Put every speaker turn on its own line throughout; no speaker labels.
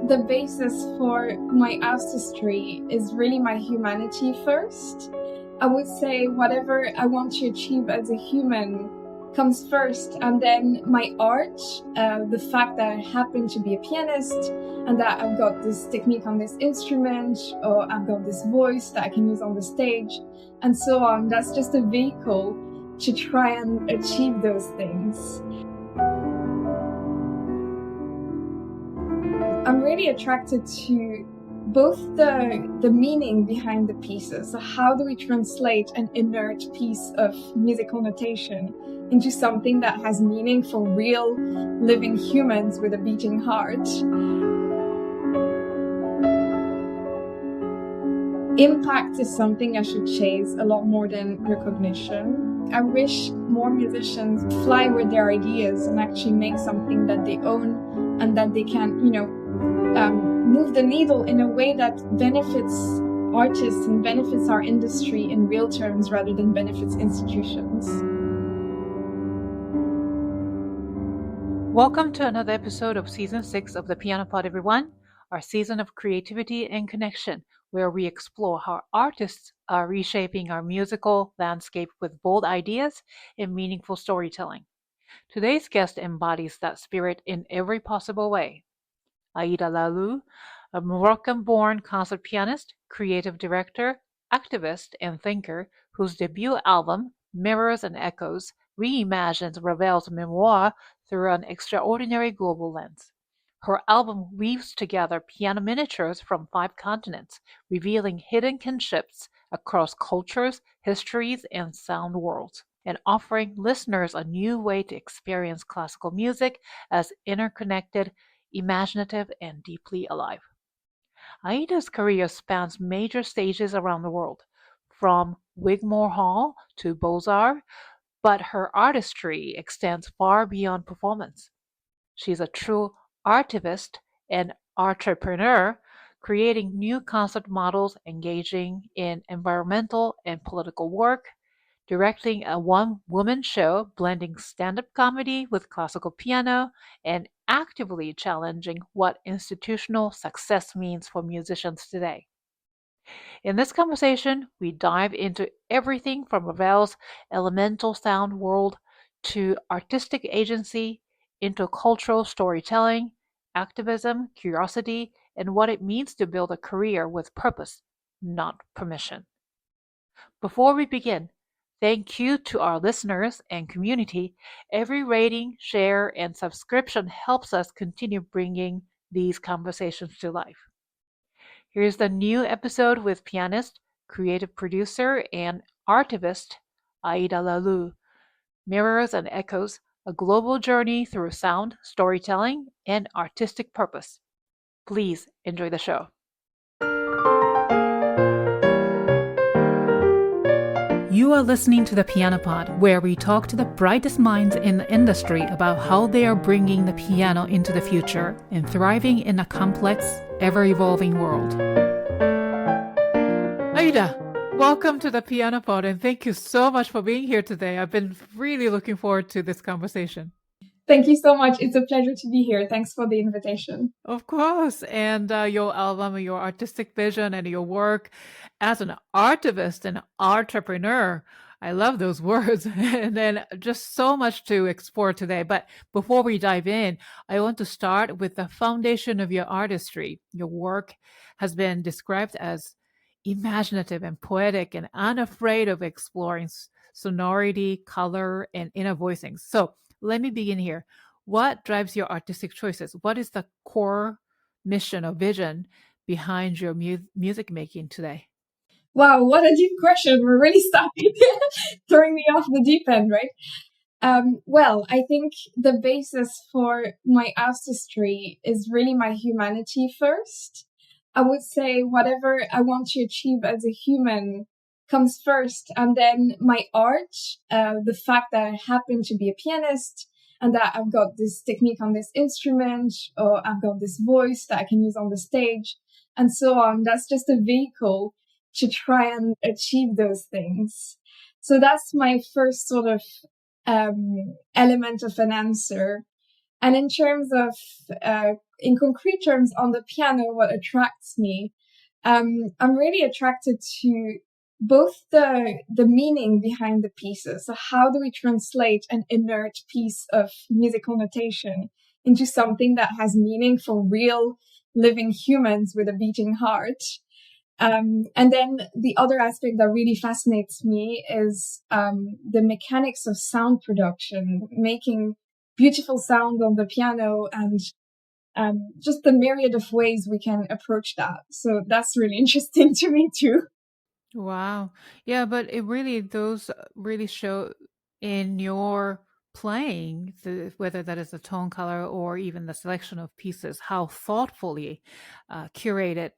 the basis for my artistry is really my humanity first. I would say whatever I want to achieve as a human comes first, and then my art, the fact that I happen to be a pianist and that I've got this technique on this instrument, or I've got this voice that I can use on the stage, and so on. That's just a vehicle to try and achieve those things. I'm really attracted to both the meaning behind the pieces. So how do we translate an inert piece of musical notation into something that has meaning for real living humans with a beating heart? Impact is something I should chase a lot more than recognition. I wish more musicians fly with their ideas and actually make something that they own and that they can, move the needle in a way that benefits artists and benefits our industry in real terms rather than benefits institutions.
Welcome to another episode of Season 6 of the Piano Pod, everyone, our season of creativity and connection, where we explore how artists are reshaping our musical landscape with bold ideas and meaningful storytelling. Today's guest embodies that spirit in every possible way. Aïda Lahlou, a Moroccan-born concert pianist, creative director, activist, and thinker whose debut album, Mirrors and Echoes, reimagines Ravel's Miroirs through an extraordinary global lens. Her album weaves together piano miniatures from 5 continents, revealing hidden kinships across cultures, histories, and sound worlds, and offering listeners a new way to experience classical music as interconnected, imaginative, and deeply alive. Aïda's career spans major stages around the world, from Wigmore Hall to Beaux-Arts, but her artistry extends far beyond performance. She's a true artivist and entrepreneur, creating new concept models, engaging in environmental and political work, directing a one-woman show blending stand-up comedy with classical piano, and actively challenging what institutional success means for musicians today. In this conversation, we dive into everything from Ravel's elemental sound world to artistic agency, intercultural storytelling, activism, curiosity, and what it means to build a career with purpose, not permission. Before we begin, thank you to our listeners and community. Every rating, share, and subscription helps us continue bringing these conversations to life. Here's the new episode with pianist, creative producer, and artivist Aïda Lahlou, Mirrors and Echoes, a global journey through sound, storytelling, and artistic purpose. Please enjoy the show. You are listening to the Piano Pod, where we talk to the brightest minds in the industry about how they are bringing the piano into the future and thriving in a complex, ever-evolving world. Aïda, welcome to the Piano Pod, and thank you so much for being here today. I've been really looking forward to this conversation.
Thank you so much. It's a pleasure to be here. Thanks for the invitation.
Of course. And your album, your artistic vision, and your work as an artivist and entrepreneur. I love those words. And then just so much to explore today. But before we dive in, I want to start with the foundation of your artistry. Your work has been described as imaginative and poetic and unafraid of exploring sonority, color, and inner voicings. So let me begin here. What drives your artistic choices? What is the core mission or vision behind your music making today?
Wow, what a deep question. We're really starting throwing me off the deep end, right? Well, I think the basis for my artistry is really my humanity first. I would say whatever I want to achieve as a human comes first, and then my art, the fact that I happen to be a pianist and that I've got this technique on this instrument, or I've got this voice that I can use on the stage, and so on. That's just a vehicle to try and achieve those things. So that's my first sort of element of an answer. And in terms of, in concrete terms on the piano, what attracts me, I'm really attracted to both the meaning behind the pieces. So how do we translate an inert piece of musical notation into something that has meaning for real living humans with a beating heart? And then the other aspect that really fascinates me is the mechanics of sound production, making beautiful sound on the piano, and just the myriad of ways we can approach that. So that's really interesting to me too.
Wow. Yeah, but those really show in your playing, whether that is the tone color or even the selection of pieces, how thoughtfully curated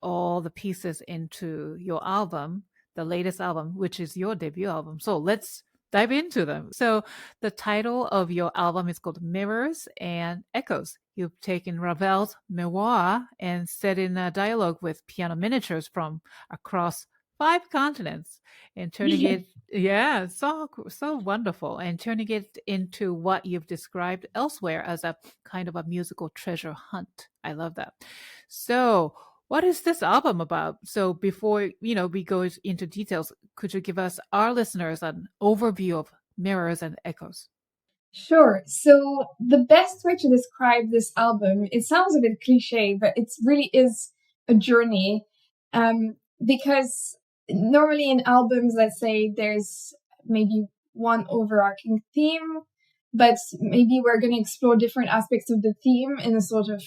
all the pieces into your album, the latest album, which is your debut album. So let's dive into them. So the title of your album is called Mirrors and Echoes. You've taken Ravel's Miroirs and set in a dialogue with piano miniatures from across 5 continents and turning it, so wonderful, and turning it into what you've described elsewhere as a kind of a musical treasure hunt. I love that. So what is this album about? So before, we go into details, could you give us, our listeners, an overview of Mirrors and Echoes?
Sure. So the best way to describe this album, it sounds a bit cliche, but it really is a journey. Because normally in albums, let's say there's maybe one overarching theme, but maybe we're going to explore different aspects of the theme in a sort of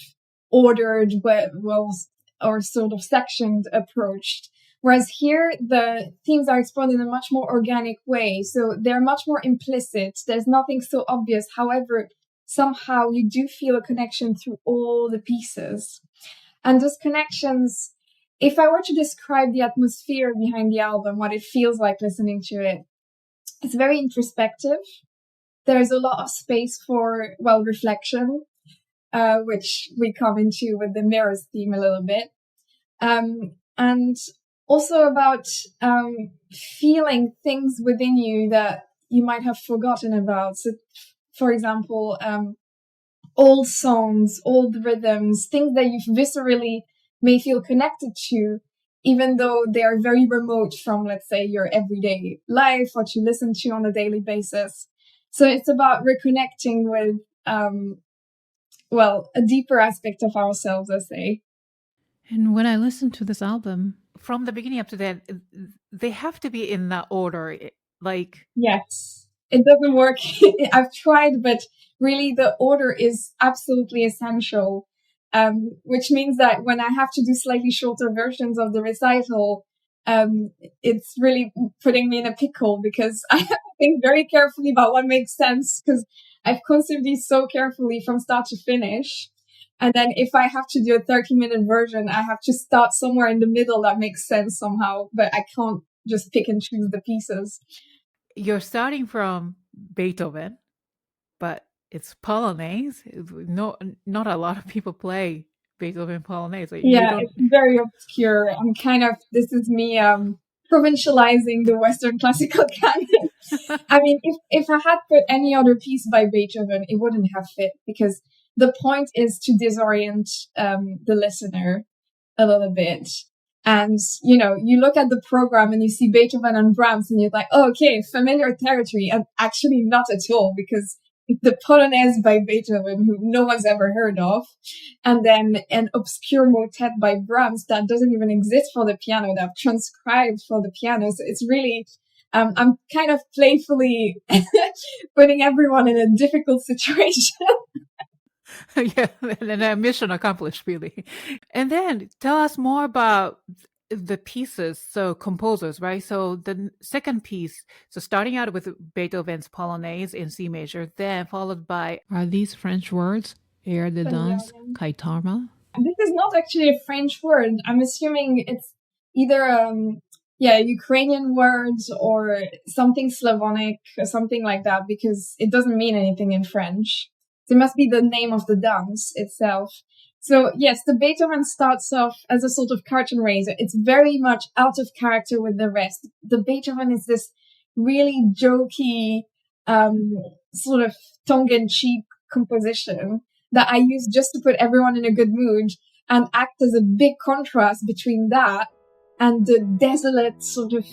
ordered, or sort of sectioned approach. Whereas here, the themes are explored in a much more organic way. So they're much more implicit. There's nothing so obvious. However, somehow you do feel a connection through all the pieces. And those connections, if I were to describe the atmosphere behind the album, what it feels like listening to it, it's very introspective. There's a lot of space for, reflection, which we come into with the Mirrors theme a little bit. And also about feeling things within you that you might have forgotten about. So, for example, old songs, old rhythms, things that you viscerally may feel connected to, even though they are very remote from, let's say, your everyday life, what you listen to on a daily basis. So it's about reconnecting with, a deeper aspect of ourselves, I say.
And when I listen to this album, from the beginning up to the end, they have to be in that order.
Yes, it doesn't work. I've tried, but really the order is absolutely essential. Which means that when I have to do slightly shorter versions of the recital, it's really putting me in a pickle, because I have to think very carefully about what makes sense, because I've considered these so carefully from start to finish. And then if I have to do a 30-minute version, I have to start somewhere in the middle that makes sense somehow, but I can't just pick and choose the pieces.
You're starting from Beethoven, but it's Polonaise. Not a lot of people play Beethoven Polonaise.
It's very obscure. This is me provincializing the Western classical canon. I mean, if I had put any other piece by Beethoven, it wouldn't have fit, because the point is to disorient the listener a little bit. And, you look at the program and you see Beethoven and Brahms and you're like, oh, okay, familiar territory. And actually not at all, because it's the Polonaise by Beethoven, who no one's ever heard of. And then an obscure motet by Brahms that doesn't even exist for the piano, that I've transcribed for the piano. So it's really, I'm kind of playfully putting everyone in a difficult situation.
Yeah, and a mission accomplished, really. And then tell us more about the pieces, so composers, right? So the second piece, so starting out with Beethoven's Polonaise in C major, then followed by, are these French words? Air de danse, Kaïtarma?
This is not actually a French word. I'm assuming it's either Ukrainian words or something Slavonic or something like that, because it doesn't mean anything in French. So it must be the name of the dance itself. So yes, the Beethoven starts off as a sort of curtain raiser. It's very much out of character with the rest. The Beethoven is this really jokey, sort of tongue-in-cheek composition that I use just to put everyone in a good mood and act as a big contrast between that and the desolate sort of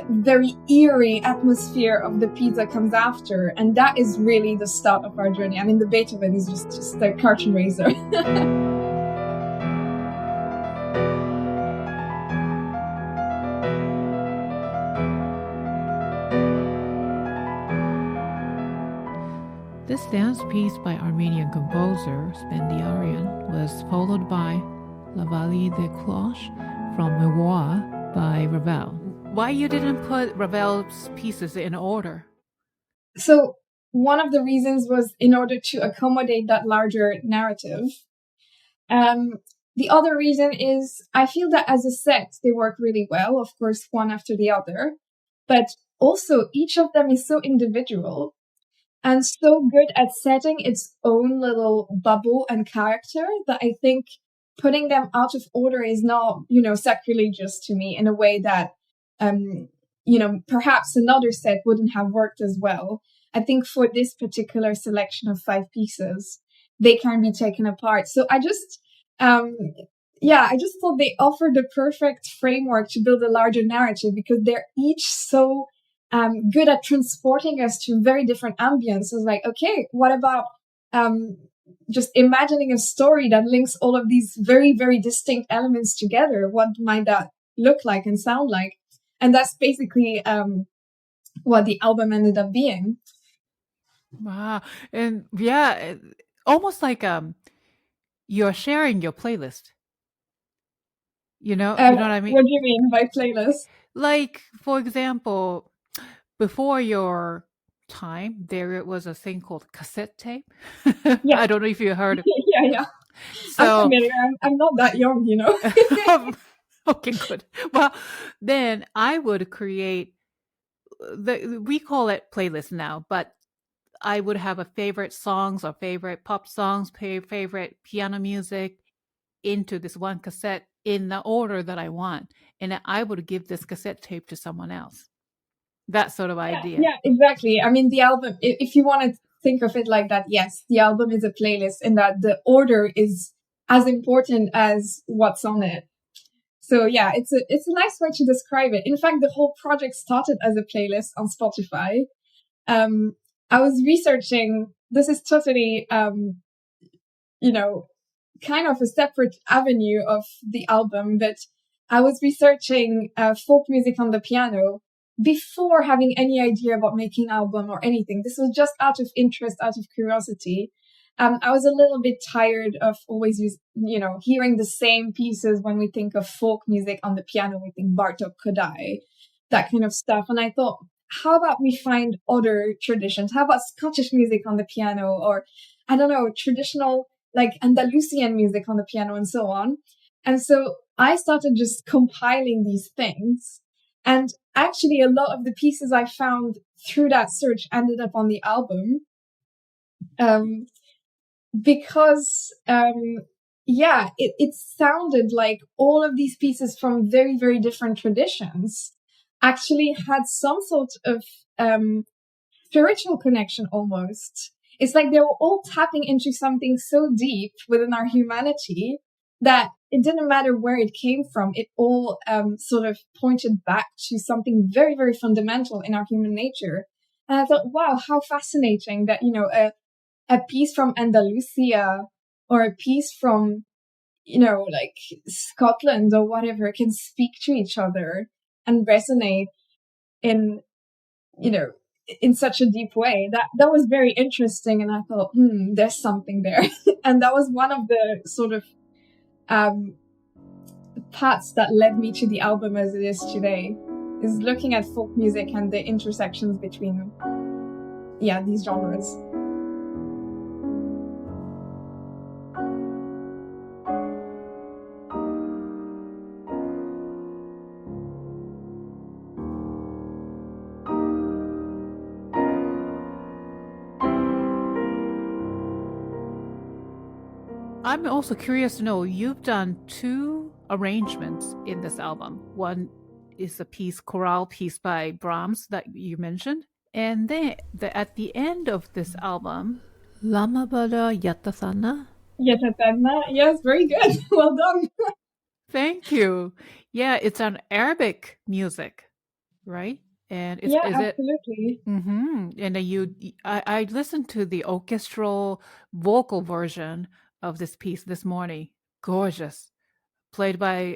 very eerie atmosphere of the piece that comes after. And that is really the start of our journey. I mean, the Beethoven is just a curtain raiser.
This dance piece by Armenian composer Spendiaryan was followed by La Vallée des Cloches from Miroirs by Ravel. Why you didn't put Ravel's pieces in order?
So one of the reasons was in order to accommodate that larger narrative. The other reason is I feel that as a set, they work really well, of course, one after the other. But also each of them is so individual and so good at setting its own little bubble and character that I think putting them out of order is not, sacrilegious to me in a way that, perhaps another set wouldn't have worked as well. I think for this particular selection of 5 pieces, they can be taken apart. So I just thought they offered the perfect framework to build a larger narrative because they're each so good at transporting us to very different ambience. I was like, okay, what about just imagining a story that links all of these very, very distinct elements together? What might that look like and sound like? And that's basically what the album ended up being.
Wow. And yeah, almost like you're sharing your playlist. You know what I mean?
What do you mean by playlist?
Like, for example, before your time, there was a thing called cassette tape.
Yeah.
I don't know if you heard of it.
Yeah. So, I'm not that young,
Okay, good. Well, then I would create, we call it playlist now, but I would have a favorite songs or favorite pop songs, favorite piano music into this one cassette in the order that I want. And I would give this cassette tape to someone else. That sort of idea.
Yeah, exactly. I mean, the album, if you want to think of it like that, yes, the album is a playlist in that the order is as important as what's on it. So yeah, it's a nice way to describe it. In fact, the whole project started as a playlist on Spotify. I was researching, this is totally, kind of a separate avenue of the album, but I was researching folk music on the piano before having any idea about making album or anything. This was just out of interest, out of curiosity. I was a little bit tired of always hearing the same pieces. When we think of folk music on the piano, we think Bartok, Kodai, that kind of stuff. And I thought, how about we find other traditions? How about Scottish music on the piano, or I don't know, traditional like Andalusian music on the piano and so on. And so I started just compiling these things. And actually a lot of the pieces I found through that search ended up on the album. Because it sounded like all of these pieces from very, very different traditions actually had some sort of spiritual connection almost. It's like they were all tapping into something so deep within our humanity that it didn't matter where it came from. It all sort of pointed back to something very, very fundamental in our human nature. And I thought, wow, how fascinating that, a piece from Andalusia or a piece from, like Scotland or whatever can speak to each other and resonate in, in such a deep way. That was very interesting. And I thought, there's something there. And that was one of the sort of paths that led me to the album as it is today, is looking at folk music and the intersections between, these genres.
I'm also curious to know, you've done 2 arrangements in this album. One is the chorale piece by Brahms that you mentioned, And then at the end of this album, Lamma Bada Yatathanna.
Yatathanna. Yes, very good. Well done.
Thank you. Yeah, it's an Arabic music, right? And
Yeah,
is it?
absolutely.
Mm-hmm. And I listened to the orchestral vocal version of this piece this morning. Gorgeous, played by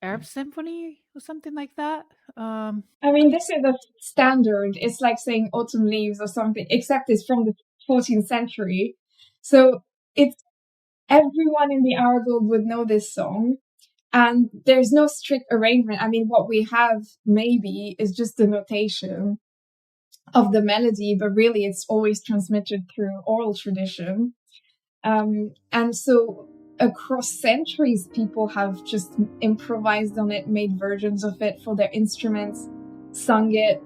Arab Symphony or something like that.
I mean, this is a standard. It's like saying autumn leaves or something, except it's from the 14th century. So it's everyone in the Arab world would know this song. And there's no strict arrangement. I mean, what we have maybe is just the notation of the melody, but really it's always transmitted through oral tradition. And so across centuries, people have just improvised on it, made versions of it for their instruments, sung it.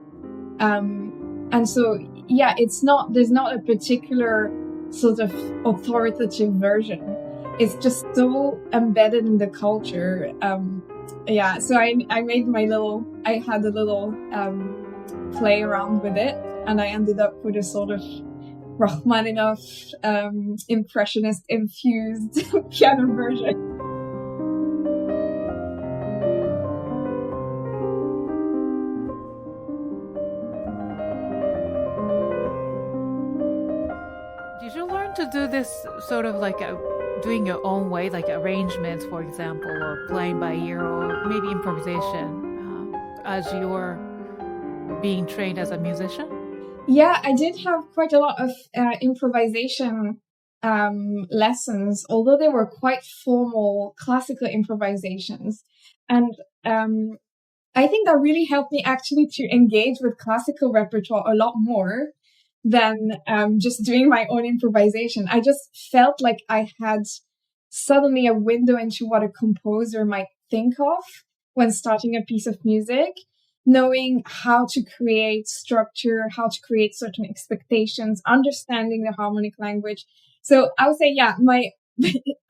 And so, yeah, there's not a particular sort of authoritative version. It's just so embedded in the culture. Yeah, so I had a little play around with it, and I ended up with a sort of Rachmaninoff, impressionist infused piano version.
Did you learn to do this sort of like doing your own way, like arrangements, for example, or playing by ear, or maybe improvisation, as you're being trained as a musician?
Yeah, I did have quite a lot of improvisation lessons, although they were quite formal classical improvisations. And I think that really helped me actually to engage with classical repertoire a lot more than just doing my own improvisation. I just felt like I had suddenly a window into what a composer might think of when starting a piece of music, knowing how to create structure, how to create certain expectations, understanding the harmonic language. So I would say, yeah,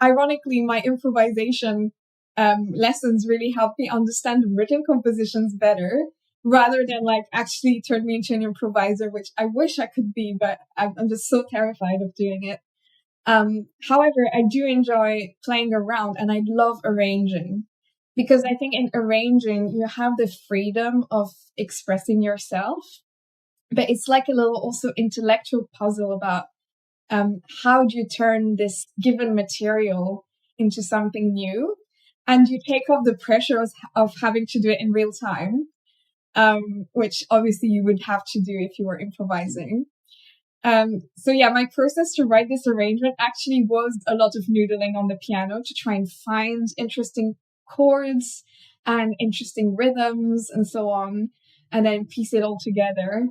ironically, my improvisation lessons really helped me understand written compositions better, rather than like actually turn me into an improviser, which I wish I could be, but I'm just so terrified of doing it. However, I do enjoy playing around, and I love arranging, because I think in arranging, you have the freedom of expressing yourself, but it's like a little also intellectual puzzle about how do you turn this given material into something new, and you take off the pressure of having to do it in real time, which obviously you would have to do if you were improvising. So yeah, my process to write this arrangement actually was a lot of noodling on the piano to try and find interesting chords and interesting rhythms and so on, and then piece it all together.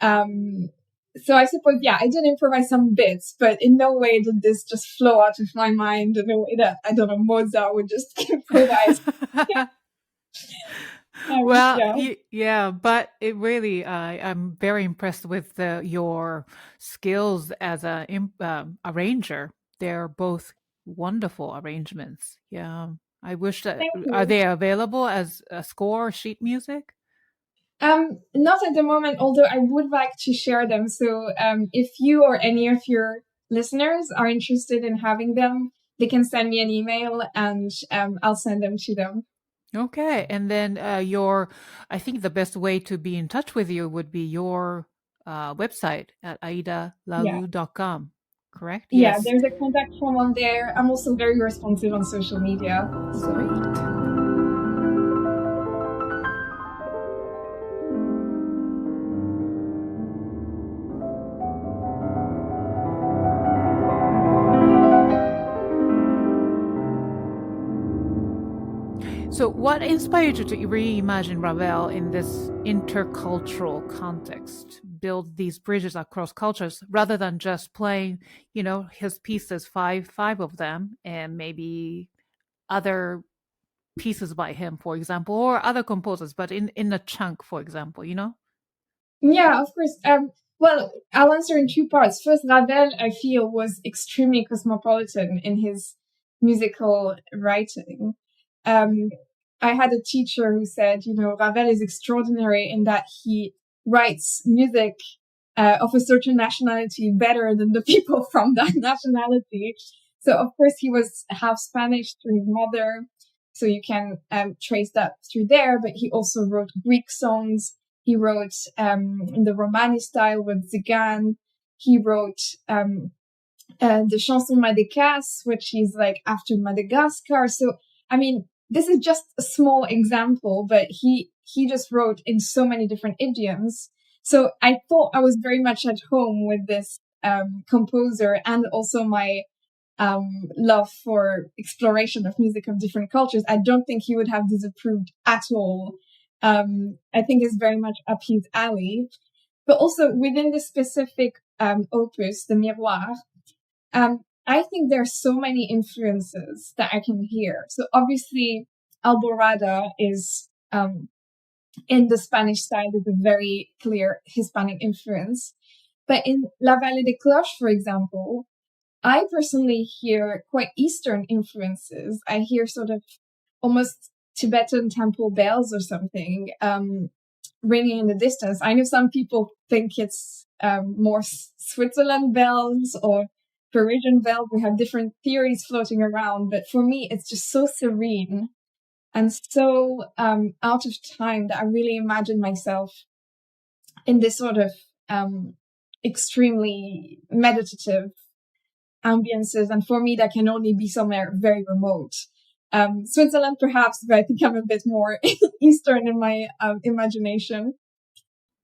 So I suppose, yeah, I did improvise some bits, but in no way did this just flow out of my mind in a way that, I don't know, Mozart would just improvise.
Well, yeah, but it really, I'm very impressed with your skills as a arranger. They're both wonderful arrangements. Yeah, I wish that. Are they available as a score sheet music?
Not at the moment, although I would like to share them. So if you or any of your listeners are interested in having them, they can send me an email, and I'll send them to them.
Okay. And then I think the best way to be in touch with you would be your website at aidalahlou.com, correct?
Yeah,
Yes.
there's a contact form on there. I'm also very responsive on social media. So.
Great. So what inspired you to reimagine Ravel in this intercultural context, build these bridges across cultures, rather than just playing, his pieces, five of them, and maybe other pieces by him, for example, or other composers, but in a chunk, for example,
Yeah, of course. Well, I'll answer in two parts. First, Ravel, I feel, was extremely cosmopolitan in his musical writing. I had a teacher who said, Ravel is extraordinary in that he writes music of a certain nationality better than the people from that nationality. So, of course, he was half Spanish through his mother. So you can trace that through there. But he also wrote Greek songs. He wrote in the Romani style with Zigan. He wrote the Chanson Madagascar, which is like after Madagascar. So, I mean, this is just a small example, but he just wrote in so many different idioms. So I thought I was very much at home with this composer, and also my love for exploration of music of different cultures. I don't think he would have disapproved at all. I think it's very much up his alley. But also within the specific opus, the Miroirs, I think there are so many influences that I can hear. So obviously, Alborada is in the Spanish style with a very clear Hispanic influence. But in La Vallée des Cloches, for example, I personally hear quite Eastern influences. I hear sort of almost Tibetan temple bells or something ringing in the distance. I know some people think it's more Switzerland bells or Parisian bells. We have different theories floating around, but for me, it's just so serene and so out of time that I really imagine myself in this sort of extremely meditative ambiences. And for me, that can only be somewhere very remote. Switzerland, perhaps, but I think I'm a bit more Eastern in my imagination.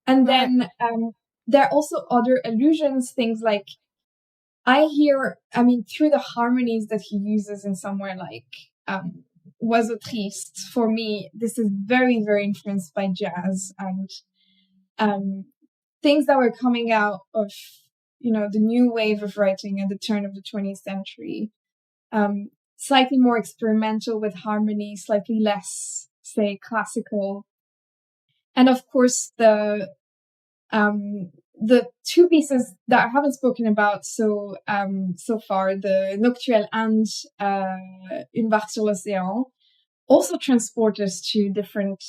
And then there are also other allusions, things like I hear, I mean, through the harmonies that he uses in somewhere like Oiseau Triste, for me, this is very, very influenced by jazz and things that were coming out of, you know, the new wave of writing at the turn of the 20th century. Slightly more experimental with harmony, slightly less, say, classical. And of course, the two pieces that I haven't spoken about so far, the Nocturelle and Une barque sur l'océan, also transport us to different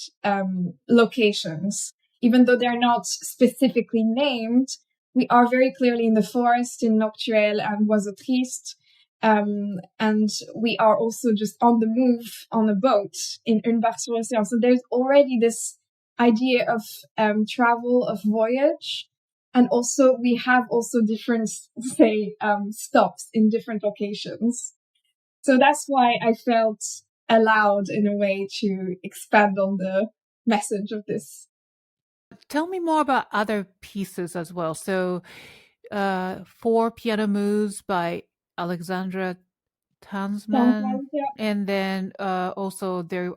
locations. Even though they're not specifically named, we are very clearly in the forest in Nocturelle and Oiseau Triste. And we are also just on the move on a boat in Une barque sur l'océan. So there's already this idea of travel, of voyage. And also we have also different, say, stops in different locations. So that's why I felt allowed in a way to expand on the message of this.
Tell me more about other pieces as well. So, 4 piano moves by Alexandra Tansman,
Yeah.
and then also there,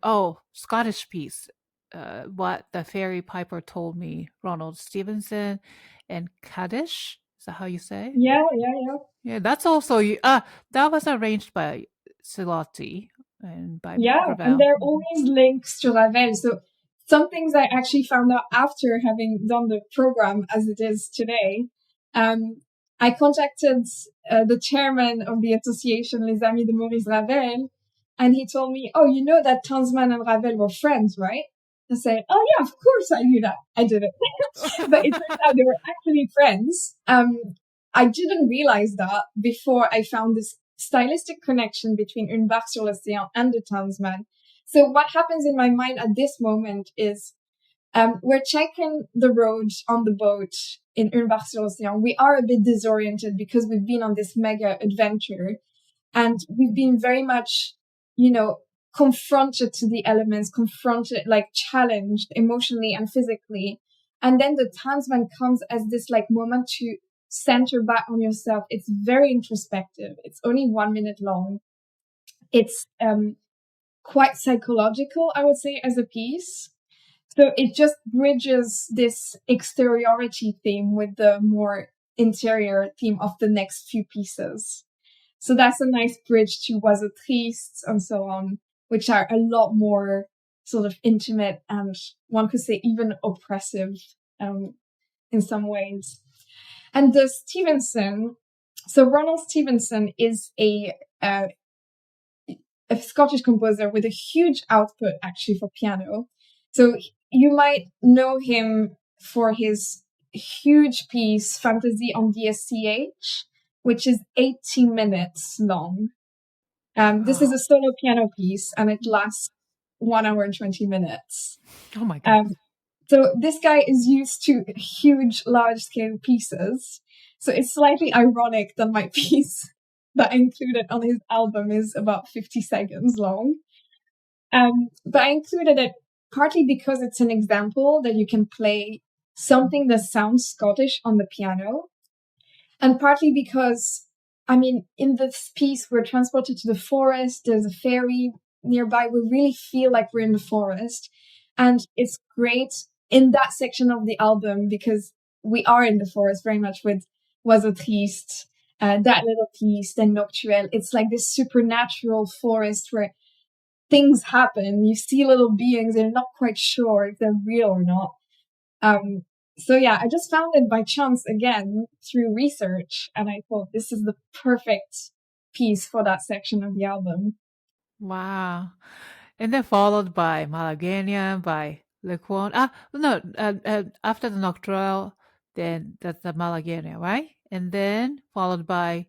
Scottish piece, What the Fairy Piper Told Me, Ronald Stevenson, and Kaddish. Is that how you say?
Yeah.
Yeah, that's also that was arranged by Silati and by Ravel.
And there are always links to Ravel. So some things I actually found out after having done the program as it is today. I contacted the chairman of the association Les Amis de Maurice Ravel, and he told me, "Oh, you know that Tansman and Ravel were friends, right?" I said, "Oh yeah, of course I knew that. I did it." But it turns out they were actually friends. I didn't realize that before I found this stylistic connection between Une barque sur l'océan and the Tansman. So what happens in my mind at this moment is we're checking the road on the boat in Une barque sur l'océan. We are a bit disoriented because we've been on this mega adventure and we've been very much, you know, confronted to the elements, confronted, like challenged emotionally and physically. And then the Tansman comes as this like moment to center back on yourself. It's very introspective. It's only 1 minute long. It's quite psychological, I would say, as a piece. So it just bridges this exteriority theme with the more interior theme of the next few pieces. So that's a nice bridge to Oiseau Triste and so on, which are a lot more sort of intimate and one could say even oppressive in some ways. And the Stevenson, so Ronald Stevenson is a Scottish composer with a huge output actually for piano. So you might know him for his huge piece, Fantasy on the SCH, which is 80 minutes long. This is a solo piano piece, and it lasts 1 hour and 20 minutes.
Oh my God.
So this guy is used to huge, large-scale pieces. So it's slightly ironic that my piece that I included on his album is about 50 seconds long. But I included it partly because it's an example that you can play something that sounds Scottish on the piano, and partly because, I mean, in this piece, we're transported to the forest. There's a ferry nearby. We really feel like we're in the forest. And it's great in that section of the album because we are in the forest very much with Oiseau Triste, that little piece, then Noctuelle. It's like this supernatural forest where things happen. You see little beings and you're not quite sure if they're real or not. So yeah, I just found it by chance again through research, and I thought this is the perfect piece for that section of the album.
Wow. And then followed by Malagueña, by Le Quon. After the Nocturne, then that's the Malagueña, right? And then followed by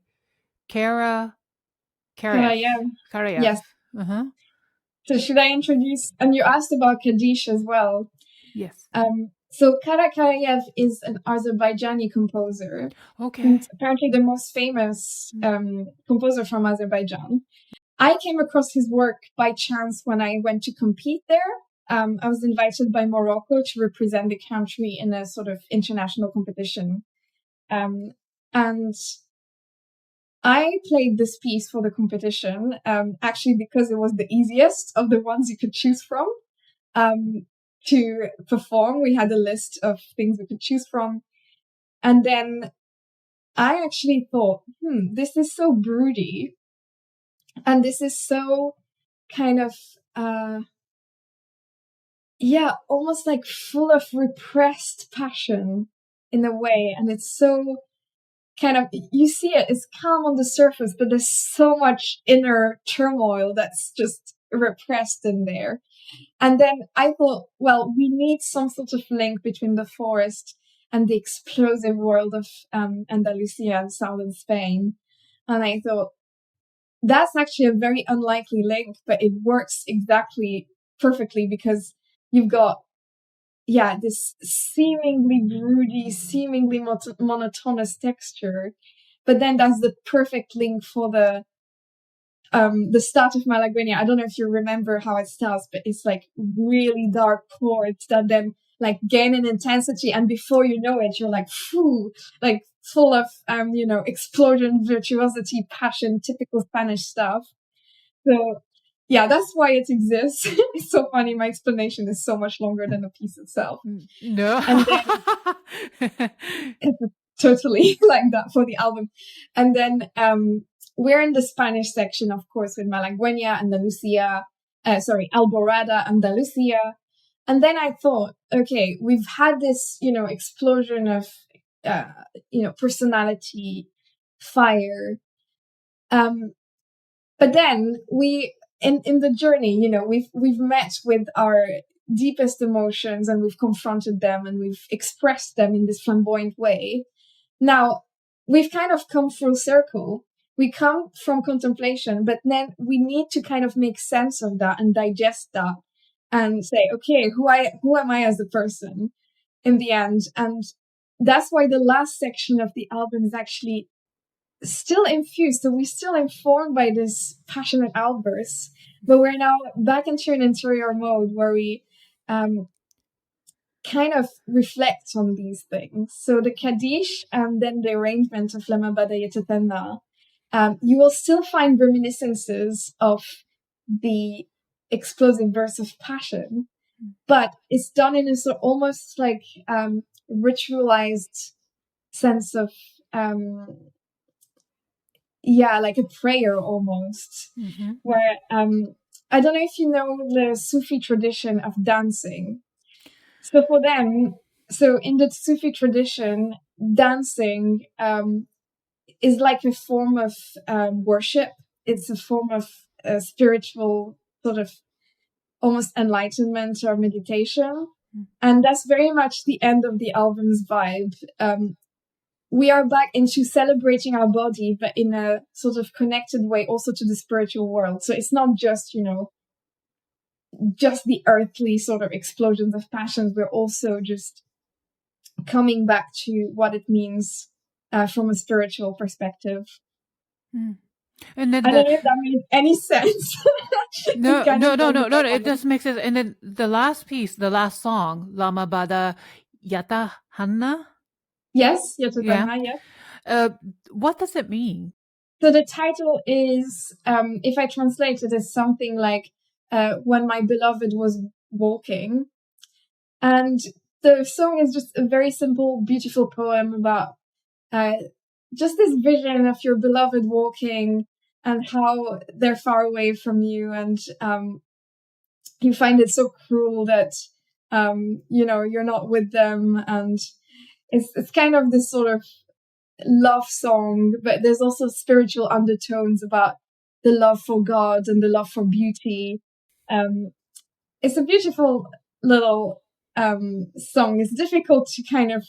Karayev.
Yes.
Uh-huh.
So should I introduce, and you asked about Kaddish as well.
Yes.
So Karayev is an Azerbaijani composer.
Okay.
And apparently the most famous composer from Azerbaijan. I came across his work by chance when I went to compete there. I was invited by Morocco to represent the country in a sort of international competition. And I played this piece for the competition, actually because it was the easiest of the ones you could choose from to perform. We had a list of things we could choose from. And then I actually thought, this is so broody. And this is so kind of, almost like full of repressed passion in a way. And it's so kind of, you see it, it's calm on the surface, but there's so much inner turmoil that's just repressed in there. And then I thought, well, we need some sort of link between the forest and the explosive world of Andalusia and southern Spain. And I thought, that's actually a very unlikely link, but it works exactly perfectly because you've got, this seemingly broody, seemingly monotonous texture, but then that's the perfect link for the start of Malagueña. I don't know if you remember how it starts, but it's like really dark chords that then like gain in intensity, and before you know it, you're like, phew, like full of explosion, virtuosity, passion, typical Spanish stuff. So yeah, that's why it exists. It's so funny. My explanation is so much longer than the piece itself.
No.
And then it's totally like that for the album. And then we're in the Spanish section, of course, with Malagueña, Andalusia, Alborada, Andalusia. And then I thought, okay, we've had this, explosion of, personality, fire. But then in the journey, we've met with our deepest emotions and we've confronted them and we've expressed them in this flamboyant way. Now, we've kind of come full circle. We come from contemplation, but then we need to kind of make sense of that and digest that and say, okay, who am I as a person in the end? And that's why the last section of the album is actually still infused. So we're still informed by this passionate outbursts, but we're now back into an interior mode where we kind of reflect on these things. So the Kaddish and then the arrangement of Lamma, Bada, Yatathanna, you will still find reminiscences of the explosive verse of passion, but it's done in a sort of almost like ritualized sense of like a prayer almost, where I don't know if you know the Sufi tradition of dancing. So for them, in the Sufi tradition, dancing is like a form of worship. It's a form of spiritual sort of almost enlightenment or meditation. And that's very much the end of the album's vibe. We are back into celebrating our body, but in a sort of connected way also to the spiritual world. So it's not just, just the earthly sort of explosions of passions. We're also just coming back to what it means from a spiritual perspective.
And then
I don't know if that made any sense.
No, it does make sense. And then the last piece, the last song, Lamma, Bada, Yatathanna.
Yes, Yatathanna, yes.
What does it mean?
So the title is, if I translate it, is something like When My Beloved Was Walking. And the song is just a very simple, beautiful poem about just this vision of your beloved walking and how they're far away from you, and you find it so cruel that you're not with them, and it's kind of this sort of love song, but there's also spiritual undertones about the love for God and the love for beauty. It's a beautiful little song. It's difficult to kind of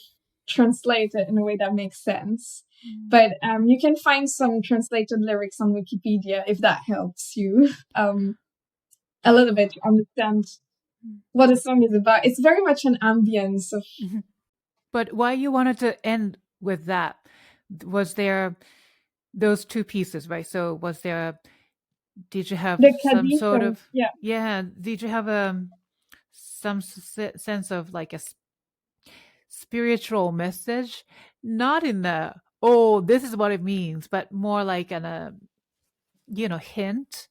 translate it in a way that makes sense. But you can find some translated lyrics on Wikipedia if that helps you a little bit to understand what the song is about. It's very much an ambience of.
But why you wanted to end with that? Was there those two pieces, right? So did you have some sort of, did you have some sense of like a spiritual message? Not in the, this is what it means, but more like in a, hint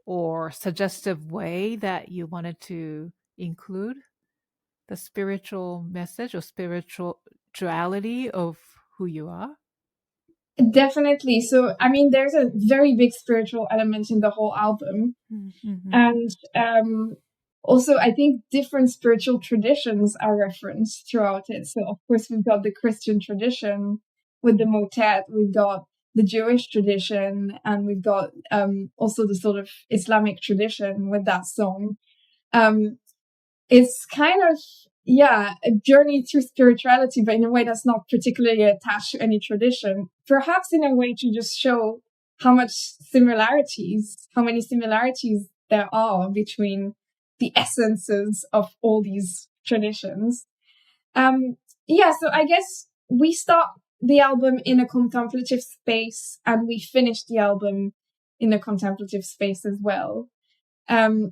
or suggestive way that you wanted to include the spiritual message or spirituality of who you are?
Definitely. So, I mean, there's a very big spiritual element in the whole album. Mm-hmm. And also, I think different spiritual traditions are referenced throughout it. So, of course, we've got the Christian tradition with the motet, we've got the Jewish tradition, and we've got also the sort of Islamic tradition with that song. It's kind of, a journey through spirituality, but in a way that's not particularly attached to any tradition. Perhaps in a way to just show how many similarities there are between the essences of all these traditions. So I guess we start the album in a contemplative space and we finish the album in a contemplative space as well. To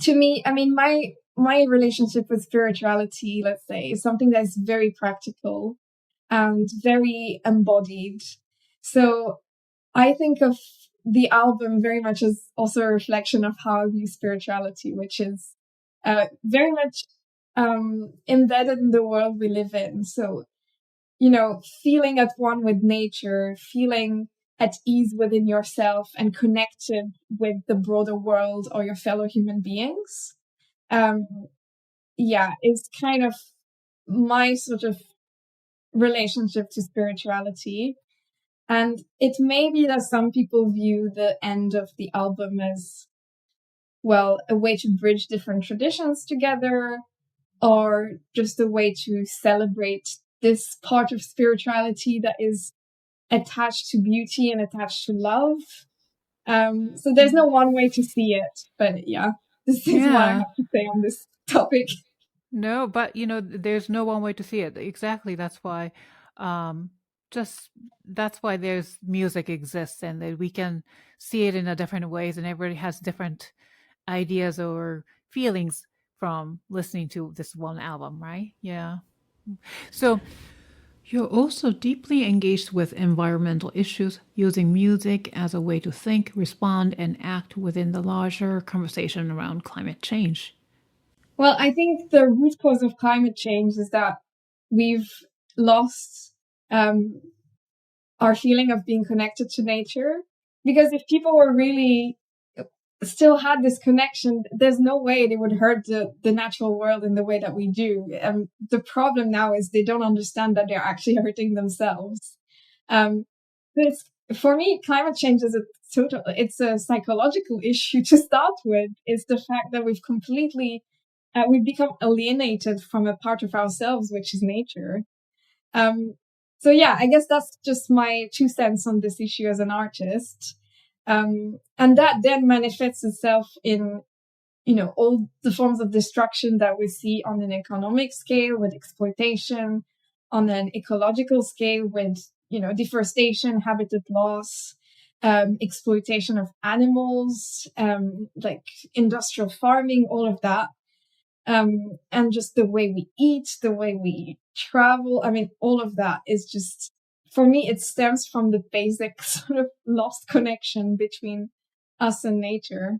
me, I mean, my relationship with spirituality, let's say, is something that is very practical and very embodied. So I think of the album very much as also a reflection of how I view spirituality, which is very much embedded in the world we live in. So, feeling at one with nature, feeling at ease within yourself and connected with the broader world or your fellow human beings. It's kind of my sort of relationship to spirituality. And it may be that some people view the end of the album as, well, a way to bridge different traditions together, or just a way to celebrate this part of spirituality that is attached to beauty and attached to love. So there's no one way to see it, but this is what I have to say on this topic.
No, but there's no one way to see it. Exactly. That's why, that's why there's music exists, and that we can see it in a different ways, and everybody has different ideas or feelings from listening to this one album, right? Yeah. So you're also deeply engaged with environmental issues, using music as a way to think, respond, and act within the larger conversation around climate change.
Well, I think the root cause of climate change is that we've lost our feeling of being connected to nature. Because if people were really still had this connection, there's no way they would hurt the natural world in the way that we do. The problem now is they don't understand that they're actually hurting themselves. For me, climate change is it's a psychological issue to start with. It's the fact that we've completely we become alienated from a part of ourselves, which is nature. So yeah, I guess that's just my 2 cents on this issue as an artist. And that then manifests itself in, all the forms of destruction that we see on an economic scale with exploitation, on an ecological scale with, deforestation, habitat loss, exploitation of animals, like industrial farming, all of that. And just the way we eat, the way we travel. I mean, all of that is just, for me, it stems from the basic sort of lost connection between us and nature.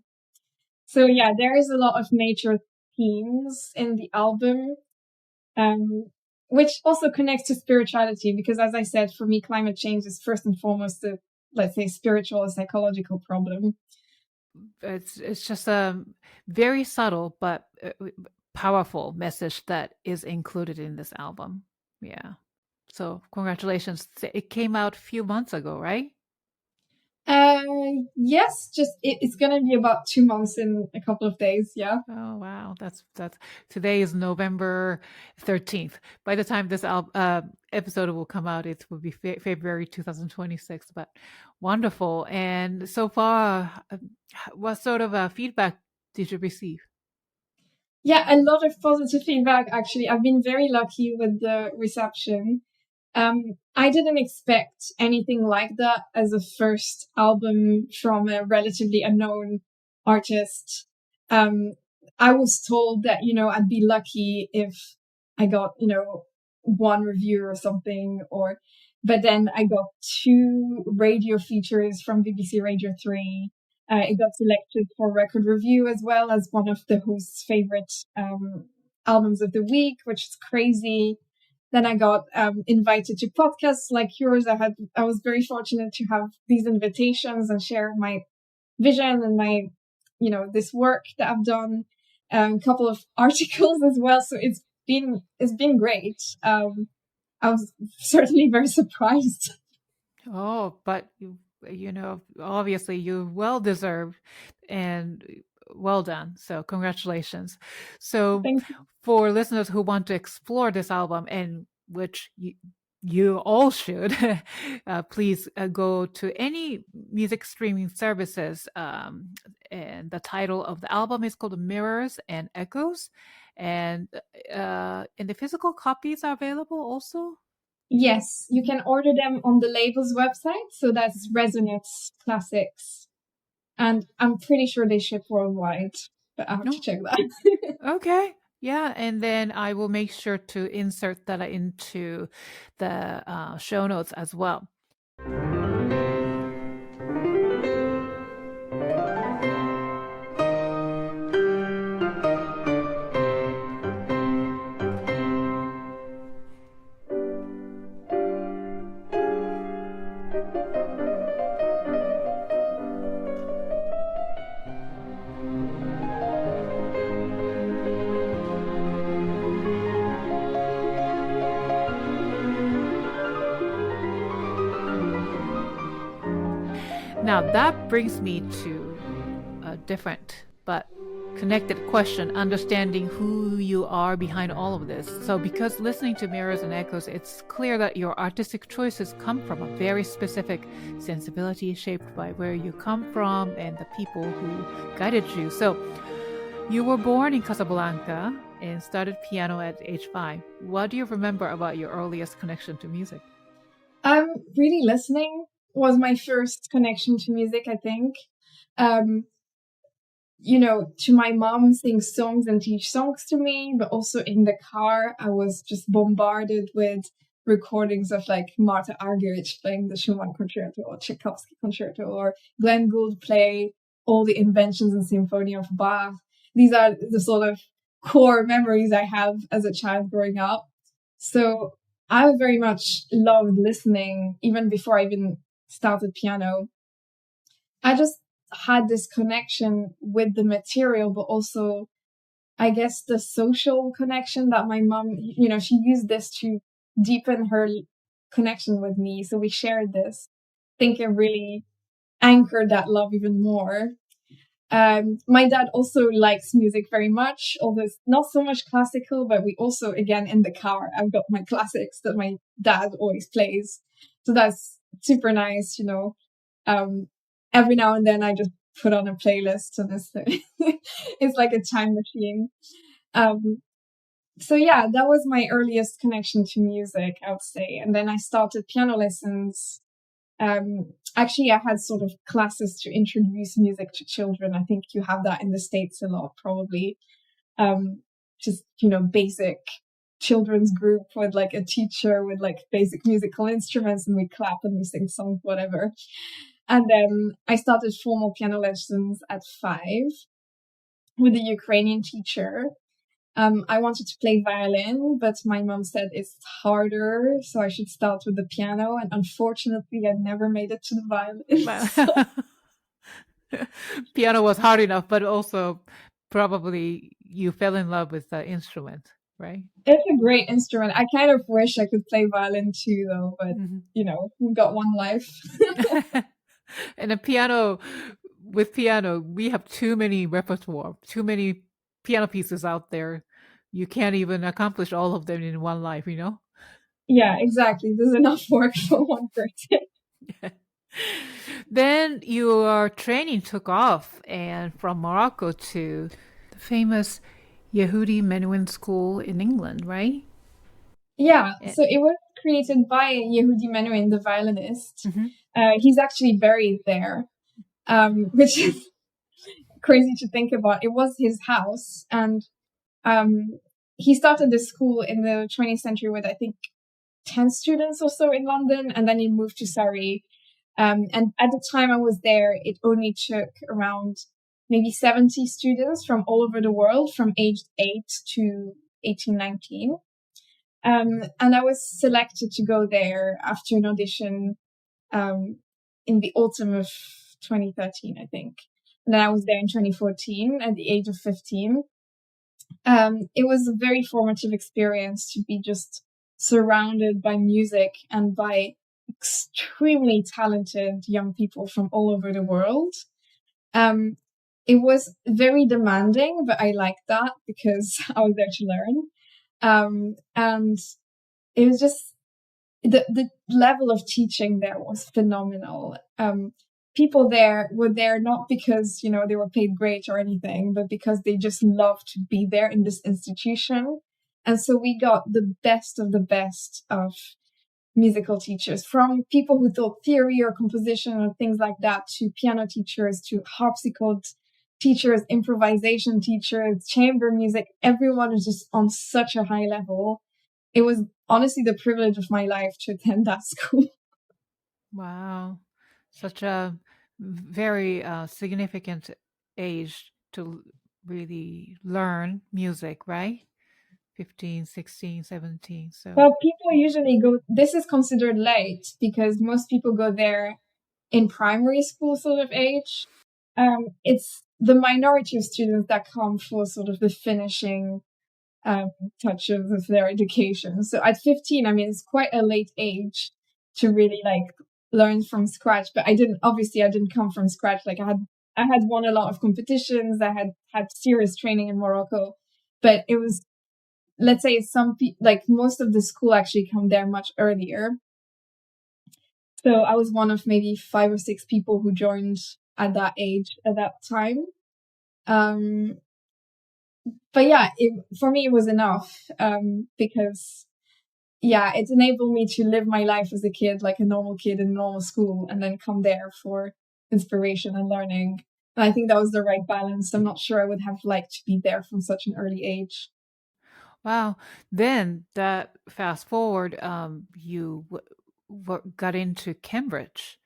So yeah, there is a lot of nature themes in the album, which also connects to spirituality, because as I said, for me, climate change is first and foremost a, let's say, spiritual or psychological problem.
It's just a very subtle but powerful message that is included in this album. Yeah. So congratulations. It came out a few months ago, right?
Yes, just it's gonna be about 2 months in a couple of days. Yeah.
Oh wow, that's today is November 13th. By the time this episode will come out, it will be February 2026. But wonderful. And so far, what sort of feedback did you receive?
Yeah, a lot of positive feedback. Actually, I've been very lucky with the reception. I didn't expect anything like that as a first album from a relatively unknown artist. I was told that, I'd be lucky if I got, 1 review or something, but then I got 2 radio features from BBC Radio 3. It got selected for Record Review as well as one of the host's favorite, albums of the week, which is crazy. Then I got invited to podcasts like yours. I was very fortunate to have these invitations and share my vision and my, this work that I've done. A couple of articles as well. So it's been great. I was certainly very surprised.
Oh, but obviously you well deserved and well done. So congratulations. So for listeners who want to explore this album, and which you all should, please go to any music streaming services. And the title of the album is called Mirrors and Echoes. And the physical copies are available also?
Yes, you can order them on the label's website. So that's Resonance Classics. And I'm pretty sure they ship worldwide, but I have to check that.
Okay. Yeah. And then I will make sure to insert that into the show notes as well. Now that brings me to a different but connected question, understanding who you are behind all of this. So because listening to Mirrors and Echoes, it's clear that your artistic choices come from a very specific sensibility shaped by where you come from and the people who guided you. So you were born in Casablanca and started piano at age 5. What do you remember about your earliest connection to music?
Really listening was my first connection to music, I think. To my mom sing songs and teach songs to me, but also in the car, I was just bombarded with recordings of like Martha Argerich playing the Schumann Concerto or Tchaikovsky Concerto, or Glenn Gould play all the Inventions and Symphony of Bach. These are the sort of core memories I have as a child growing up. So I very much loved listening even before I even started piano. I just had this connection with the material, but also, I guess, the social connection that my mom, she used this to deepen her connection with me. So we shared this. I think it really anchored that love even more. My dad also likes music very much, although it's not so much classical, but we also, again, in the car, I've got my classics that my dad always plays. So that's super nice, you know. Every now and then I just put on a playlist and it's like a time machine. So yeah, that was my earliest connection to music, I would say. And then I started piano lessons. Actually, I had sort of classes to introduce music to children. I think you have that in the States a lot, probably. Just, you know, basic children's group with like a teacher with like basic musical instruments, and we clap and we sing songs, whatever. And then I started formal piano lessons at 5 with a Ukrainian teacher. I wanted to play violin, but my mom said it's harder, so I should start with the piano. And unfortunately, I never made it to the violin.
Piano was hard enough, but also probably you fell in love with the instrument, right?
It's a great instrument. I kind of wish I could play violin too, though, but you know, we've got one life.
And with piano, we have too many repertoire, too many piano pieces out there. You can't even accomplish all of them in one life, you know?
Yeah, exactly. There's enough work for one person.
Then your training took off, and from Morocco to the famous Yehudi Menuhin School in England, right?
Yeah, so it was created by Yehudi Menuhin, the violinist. He's actually buried there, which is crazy to think about. It was his house, and he started the school in the 20th century with, I think, 10 students or so in London, and then he moved to Surrey. And at the time I was there, it only took around maybe 70 students from all over the world, from age 8 to 18, 19. And I was selected to go there after an audition in the autumn of 2013, I think. And then I was there in 2014 at the age of 15. It was a very formative experience to be just surrounded by music and by extremely talented young people from all over the world. It was very demanding, but I liked that because I was there to learn. And it was just, the level of teaching there was phenomenal. People there were there not because, you know, they were paid great or anything, but because they just loved to be there in this institution. And so we got the best of musical teachers, from people who taught theory or composition or things like that, to piano teachers, to harpsichord teachers, improvisation teachers, chamber music. Everyone is just on such a high level. It was honestly the privilege of my life to attend that school.
Wow. Such a very significant age to really learn music, right? 15, 16, 17. So,
well, people usually go, this is considered late because most people go there in primary school sort of age. It's the minority of students that come for sort of the finishing touches of their education. So at 15, I mean, it's quite a late age to really like learn from scratch. But I didn't come from scratch. Like I had won a lot of competitions. I had serious training in Morocco, but it was, let's say, like most of the school actually come there much earlier. So I was one of maybe 5 or 6 people who joined at that age, at that time. But yeah, for me, it was enough, because, yeah, it enabled me to live my life as a kid, like a normal kid in a normal school, and then come there for inspiration and learning. And I think that was the right balance. I'm not sure I would have liked to be there from such an early age.
wow. Then that fast forward, you got into Cambridge.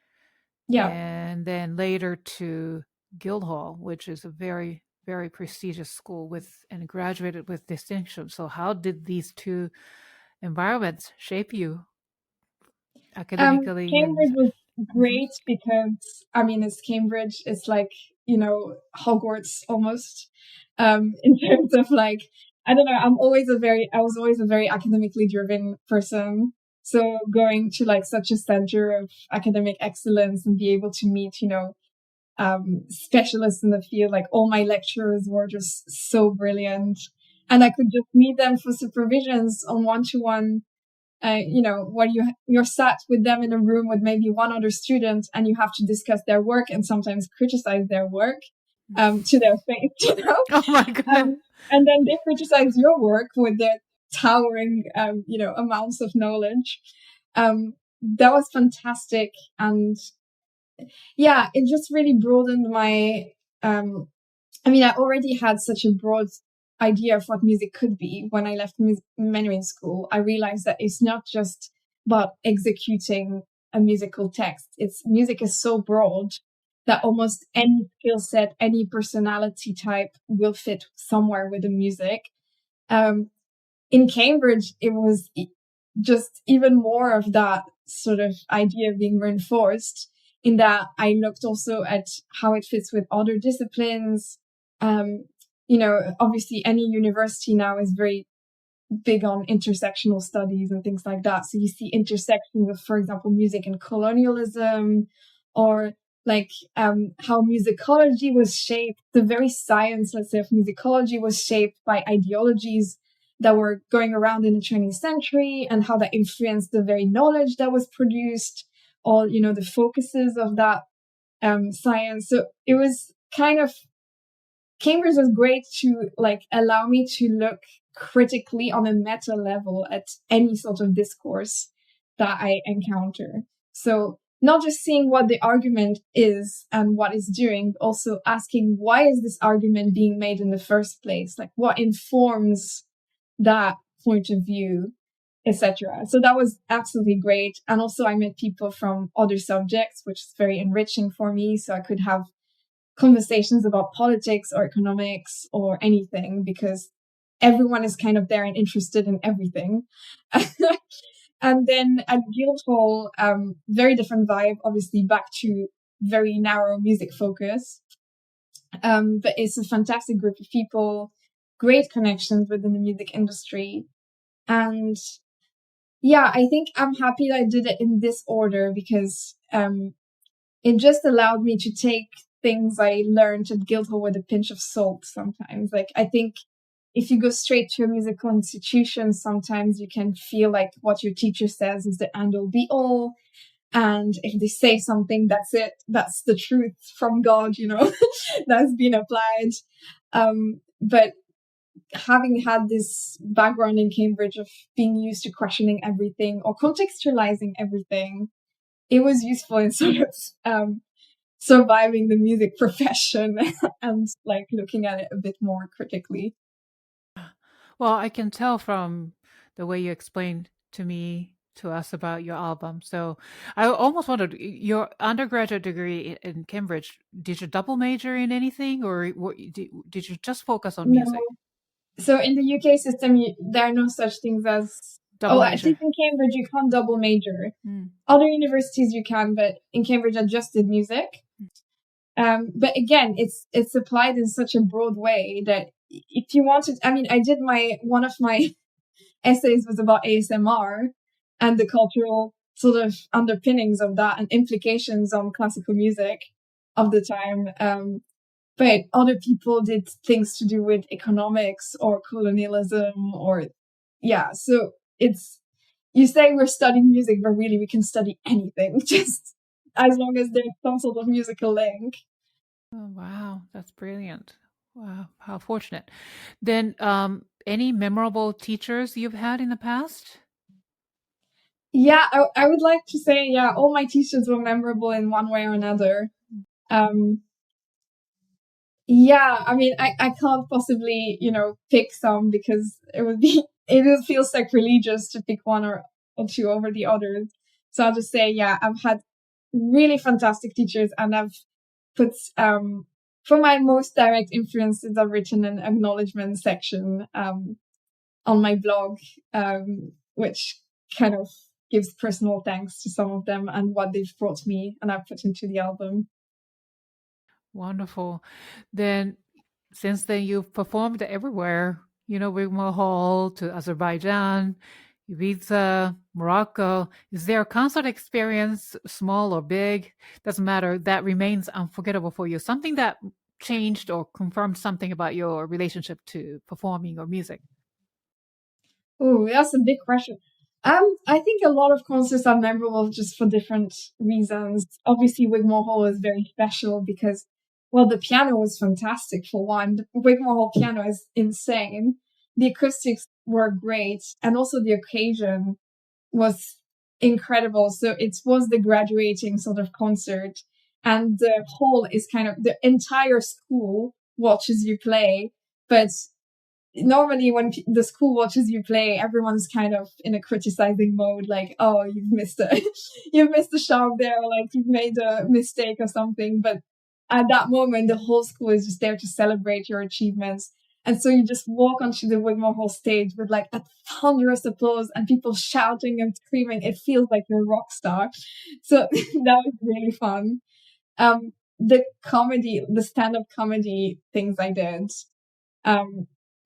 Yeah.
And then later to Guildhall, which is a very, very prestigious school and graduated with distinction. So how did these two environments shape you academically?
Cambridge was great because, I mean, it's Cambridge. It's like, you know, Hogwarts almost, in terms of like, I don't know, I was always a very academically driven person. So going to like such a center of academic excellence and be able to meet, you know, specialists in the field. Like all my lecturers were just so brilliant, and I could just meet them for supervisions on one-to-one. Where you're sat with them in a room with maybe one other student, and you have to discuss their work and sometimes criticize their work to their face.
Oh my goodness!
And then they criticize your work with their towering, amounts of knowledge. That was fantastic, and yeah, it just really broadened my. I already had such a broad idea of what music could be when I left Menuhin School. I realized that it's not just about executing a musical text. Music is so broad that almost any skill set, any personality type will fit somewhere with the music. In Cambridge, it was just even more of that sort of idea being reinforced, in that I looked also at how it fits with other disciplines. Obviously any university now is very big on intersectional studies and things like that. So you see intersections of, for example, music and colonialism, or like how musicology was shaped, the very science, let's say, of musicology was shaped by ideologies that were going around in the 20th century, and how that influenced the very knowledge that was produced, all, the focuses of that science. So it was kind of, Cambridge was great to allow me to look critically on a meta level at any sort of discourse that I encounter. So not just seeing what the argument is and what it's doing, but also asking, why is this argument being made in the first place? Like, what informs that point of view, etc. So that was absolutely great. And also I met people from other subjects, which is very enriching for me. So I could have conversations about politics or economics or anything, because everyone is kind of there and interested in everything. And then at Guildhall, very different vibe, obviously back to very narrow music focus. But it's a fantastic group of people, great connections within the music industry. And yeah, I think I'm happy that I did it in this order, because it just allowed me to take things I learned at Guildhall with a pinch of salt sometimes. Like, I think if you go straight to a musical institution, sometimes you can feel like what your teacher says is the end all be all. And if they say something, that's it. That's the truth from God, that's been applied. But having had this background in Cambridge of being used to questioning everything or contextualizing everything, it was useful in sort of surviving the music profession and looking at it a bit more critically.
Well, I can tell from the way you explained to us about your album. So I almost wondered, your undergraduate degree in Cambridge, did you double major in anything, or did you just focus on music?
No. So in the UK system, there are no such things as
double major.
I think in Cambridge you can't double major. Other universities you can, but in Cambridge I just did music. But again, it's applied in such a broad way that if you wanted, I did one of my essays was about ASMR and the cultural sort of underpinnings of that and implications on classical music of the time. But other people did things to do with economics or colonialism so you say we're studying music, but really we can study anything, just as long as there's some sort of musical link.
Oh, wow. That's brilliant. Wow. How fortunate. Then, any memorable teachers you've had in the past?
Yeah, I would like to say, all my teachers were memorable in one way or another. I can't possibly, pick some, because it would feel sacrilegious to pick one or two over the others. So I'll just say, I've had really fantastic teachers, and I've put, for my most direct influences, I've written an acknowledgement section on my blog, which kind of gives personal thanks to some of them and what they've brought me, and I've put into the album.
Wonderful. Then, since then you've performed everywhere, Wigmore Hall to Azerbaijan, Ibiza, Morocco. Is there a concert experience, small or big, doesn't matter, that remains unforgettable for you? Something that changed or confirmed something about your relationship to performing or music?
Oh, that's a big question. I think a lot of concerts are memorable just for different reasons. Obviously, Wigmore Hall is very special because, well, the piano was fantastic for one. The Wigmore Hall piano is insane. The acoustics were great, and also the occasion was incredible. So it was the graduating sort of concert, and the hall is kind of the entire school watches you play, but normally when the school watches you play, everyone's kind of in a criticizing mode, like, oh, you've missed a shot there, like you've made a mistake or something. But at that moment, the whole school is just there to celebrate your achievements. And so you just walk onto the Wigmore Hall stage with like a thunderous applause and people shouting and screaming. It feels like you're a rock star. So that was really fun. The stand-up comedy things I did,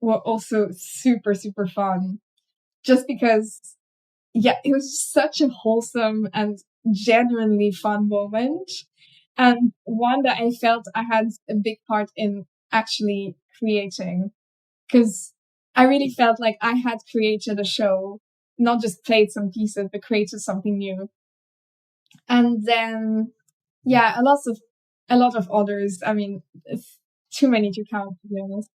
were also super, super fun. Just because, yeah, it was such a wholesome and genuinely fun moment. And one that I felt I had a big part in actually creating. Because I really felt like I had created a show, not just played some pieces, but created something new. And then, yeah, a lot of others. I mean, it's too many to count, to be honest.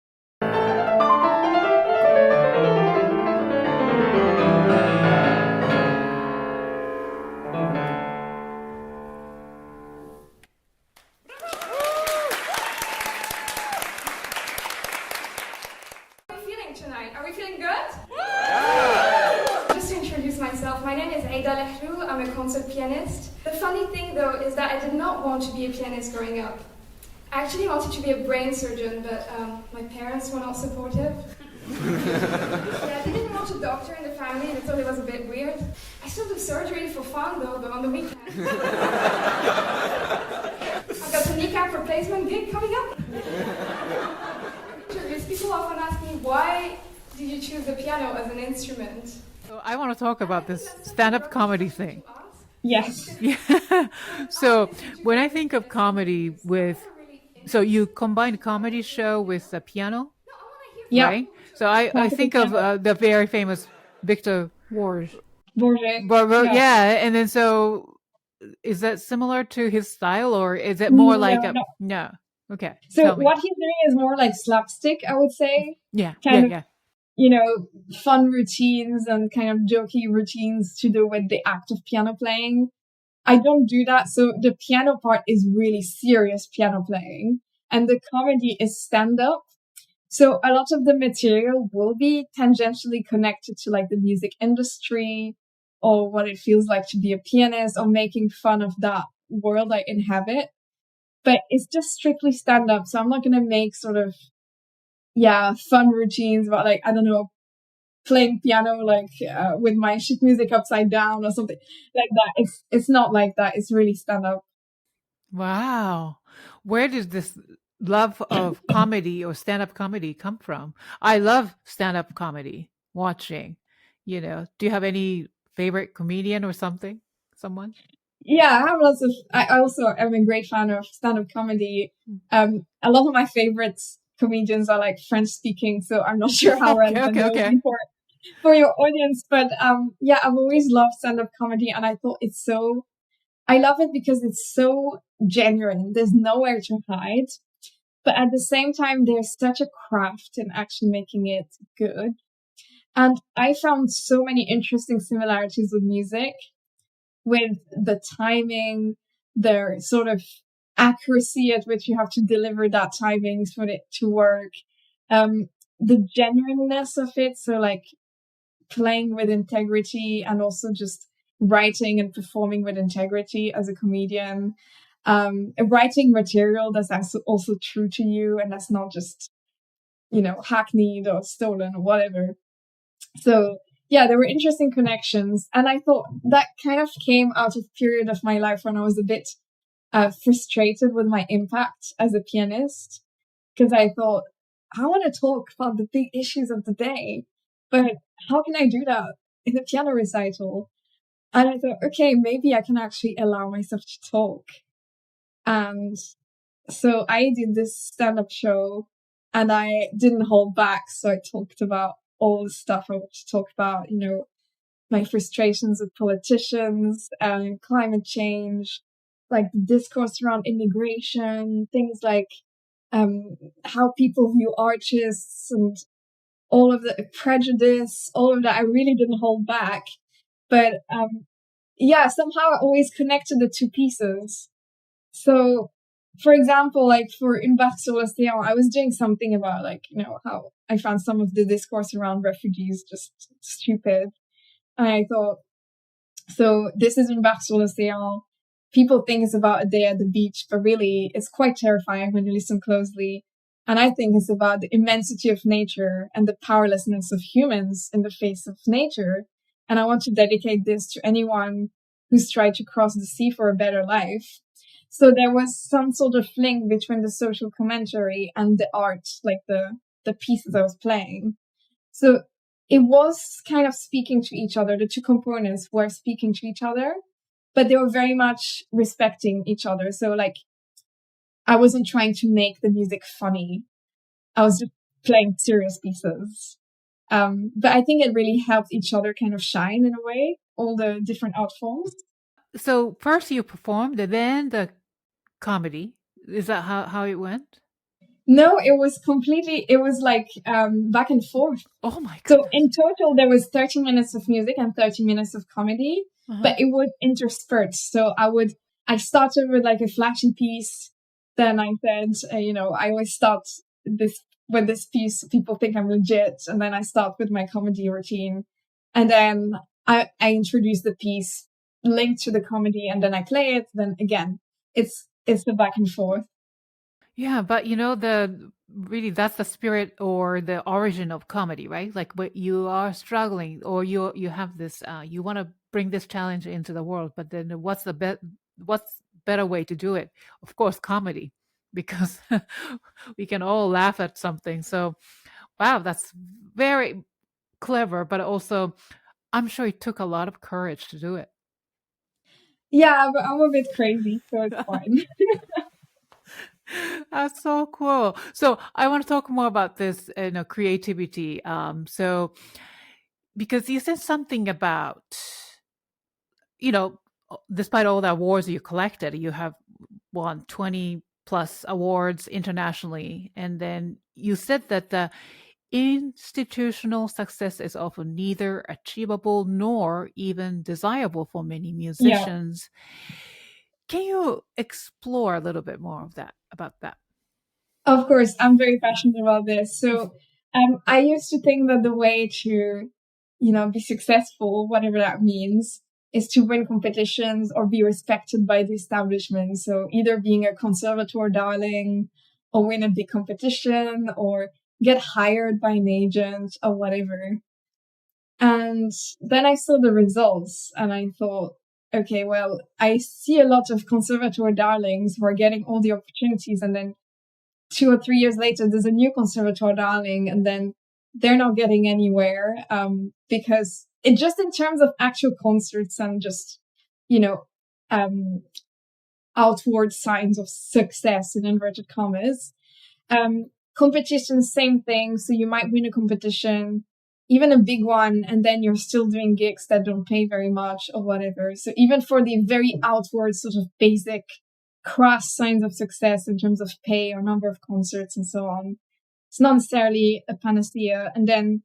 Are we feeling good? Just to introduce myself, my name is Aïda Lahlou. I'm a concert pianist. The funny thing though is that I did not want to be a pianist growing up. I actually wanted to be a brain surgeon, but my parents were not supportive. Yeah, they didn't want a doctor in the family. They thought it was a bit weird. I still do surgery for fun though, but on the weekend. I've got a kneecap replacement gig coming up. People often ask me, why did you choose the piano as an instrument?
So I want to talk about this stand-up comedy thing.
Yes.
Yeah. So when I think of comedy so you combined comedy show with the piano?
Yeah.
Right? So I think of the very famous Victor
Bourget.
Yeah. And then so is that similar to his style or is it more no? Okay.
So what he's doing is more like slapstick, I would say.
Yeah.
Kind of, fun routines and kind of jokey routines to do with the act of piano playing. I don't do that. So the piano part is really serious piano playing and the comedy is stand-up. So a lot of the material will be tangentially connected to like the music industry or what it feels like to be a pianist or making fun of that world I inhabit. But it's just strictly stand-up. So I'm not going to make sort of, fun routines about like, I don't know, playing piano like with my sheet music upside down or something like that. It's not like that. It's really stand-up.
Wow. Where does this love of comedy or stand-up comedy come from? I love stand-up comedy, watching. Do you have any favorite comedian or something? Someone?
Yeah, I have lots of. I also am a great fan of stand-up comedy. A lot of my favorite comedians are like French speaking, so I'm not sure how relevant for your audience. But I've always loved stand-up comedy, and I thought I love it because it's so genuine. There's nowhere to hide, but at the same time, there's such a craft in actually making it good. And I found so many interesting similarities with music. With the timing, the sort of accuracy at which you have to deliver that timing for it to work, the genuineness of it. So like playing with integrity and also just writing and performing with integrity as a comedian, writing material that's also true to you and that's not just, hackneyed or stolen or whatever. So yeah, there were interesting connections. And I thought that kind of came out of a period of my life when I was a bit frustrated with my impact as a pianist. Because I thought, I want to talk about the big issues of the day. But how can I do that in a piano recital. And I thought, okay, maybe I can actually allow myself to talk. And so I did this stand-up show and I didn't hold back. So I talked about all the stuff I want to talk about, my frustrations with politicians, climate change, like the discourse around immigration, things like how people view artists and all of the prejudice, all of that. I really didn't hold back. But somehow I always connected the two pieces. So, for example, like for Improvisation sur l'océan, I was doing something about how I found some of the discourse around refugees just stupid. And I thought, so this is Improvisation sur l'océan. People think it's about a day at the beach, but really it's quite terrifying when you listen closely. And I think it's about the immensity of nature and the powerlessness of humans in the face of nature. And I want to dedicate this to anyone who's tried to cross the sea for a better life. So there was some sort of link between the social commentary and the art, like the pieces I was playing. So it was kind of speaking to each other. The two components were speaking to each other, but they were very much respecting each other. So like, I wasn't trying to make the music funny. I was just playing serious pieces. But I think it really helped each other kind of shine in a way, all the different art forms.
So first you performed and then the comedy. Is that how it went?
No, it was like back and forth.
Oh my God.
So in total, there was 30 minutes of music and 30 minutes of comedy, but it would intersperse. So I started with like a flashy piece. Then I said, I always start with this piece. People think I'm legit. And then I start with my comedy routine. And then I introduce the piece linked to the comedy and then I play it. Then again, it's the back and forth.
Yeah, but that's the spirit or the origin of comedy, right? Like what you are struggling or you have this, you want to bring this challenge into the world, but then what's better way to do it? Of course, comedy, because we can all laugh at something. So, wow, that's very clever, but also I'm sure it took a lot of courage to do it.
Yeah, but I'm a bit crazy, so it's fine.
That's so cool. So I want to talk more about this, creativity. So because you said something about, despite all the awards you collected, you have won 20 plus awards internationally. And then you said that the institutional success is often neither achievable nor even desirable for many musicians. Yeah. Can you explore a little bit more about that?
Of course, I'm very passionate about this. So I used to think that the way to, be successful, whatever that means, is to win competitions or be respected by the establishment. So either being a conservatoire darling or win a big competition or get hired by an agent or whatever. And then I saw the results and I thought, okay, well, I see a lot of conservatoire darlings who are getting all the opportunities. And then 2 or 3 years later, there's a new conservatoire darling and then they're not getting anywhere. Because it just in terms of actual concerts and just, outward signs of success in inverted commas. Competition, same thing. So you might win a competition, even a big one, and then you're still doing gigs that don't pay very much or whatever. So even for the very outward sort of basic crass signs of success in terms of pay or number of concerts and so on, it's not necessarily a panacea. And then,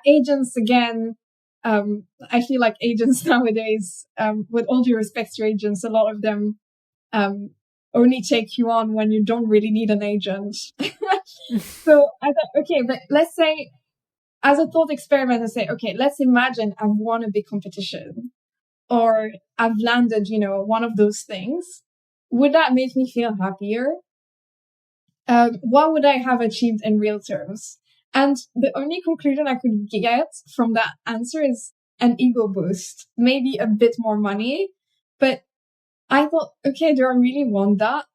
agents again. I feel like agents nowadays, with all due respect to agents, a lot of them only take you on when you don't really need an agent. So I thought, okay, but let's say, as a thought experiment, I say, okay, let's imagine I've won a big competition or I've landed, one of those things. Would that make me feel happier? What would I have achieved in real terms? And the only conclusion I could get from that answer is an ego boost, maybe a bit more money. But I thought, okay, do I really want that?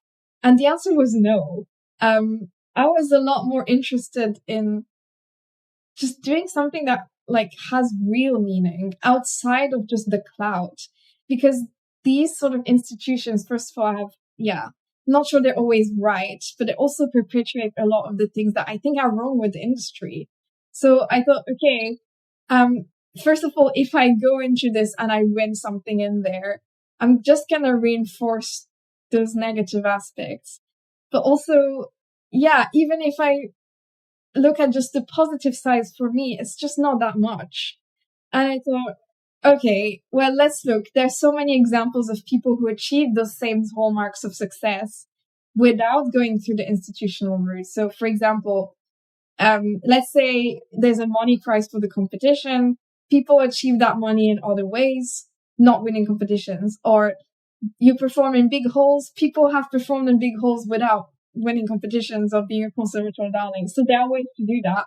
And the answer was no. I was a lot more interested in just doing something that like has real meaning outside of just the clout. Because these sort of institutions, first of all, not sure they're always right, but they also perpetuate a lot of the things that I think are wrong with the industry. So I thought, okay, first of all, if I go into this and I win something in there, I'm just going to reinforce those negative aspects. But also, even if I look at just the positive sides for me, it's just not that much. And I thought, okay, well, let's look. There's so many examples of people who achieve those same hallmarks of success without going through the institutional route. So, for example, let's say there's a money prize for the competition. People achieve that money in other ways, not winning competitions. Or you perform in big halls. People have performed in big halls without winning competitions or being a conservatory darling. So there are ways to do that.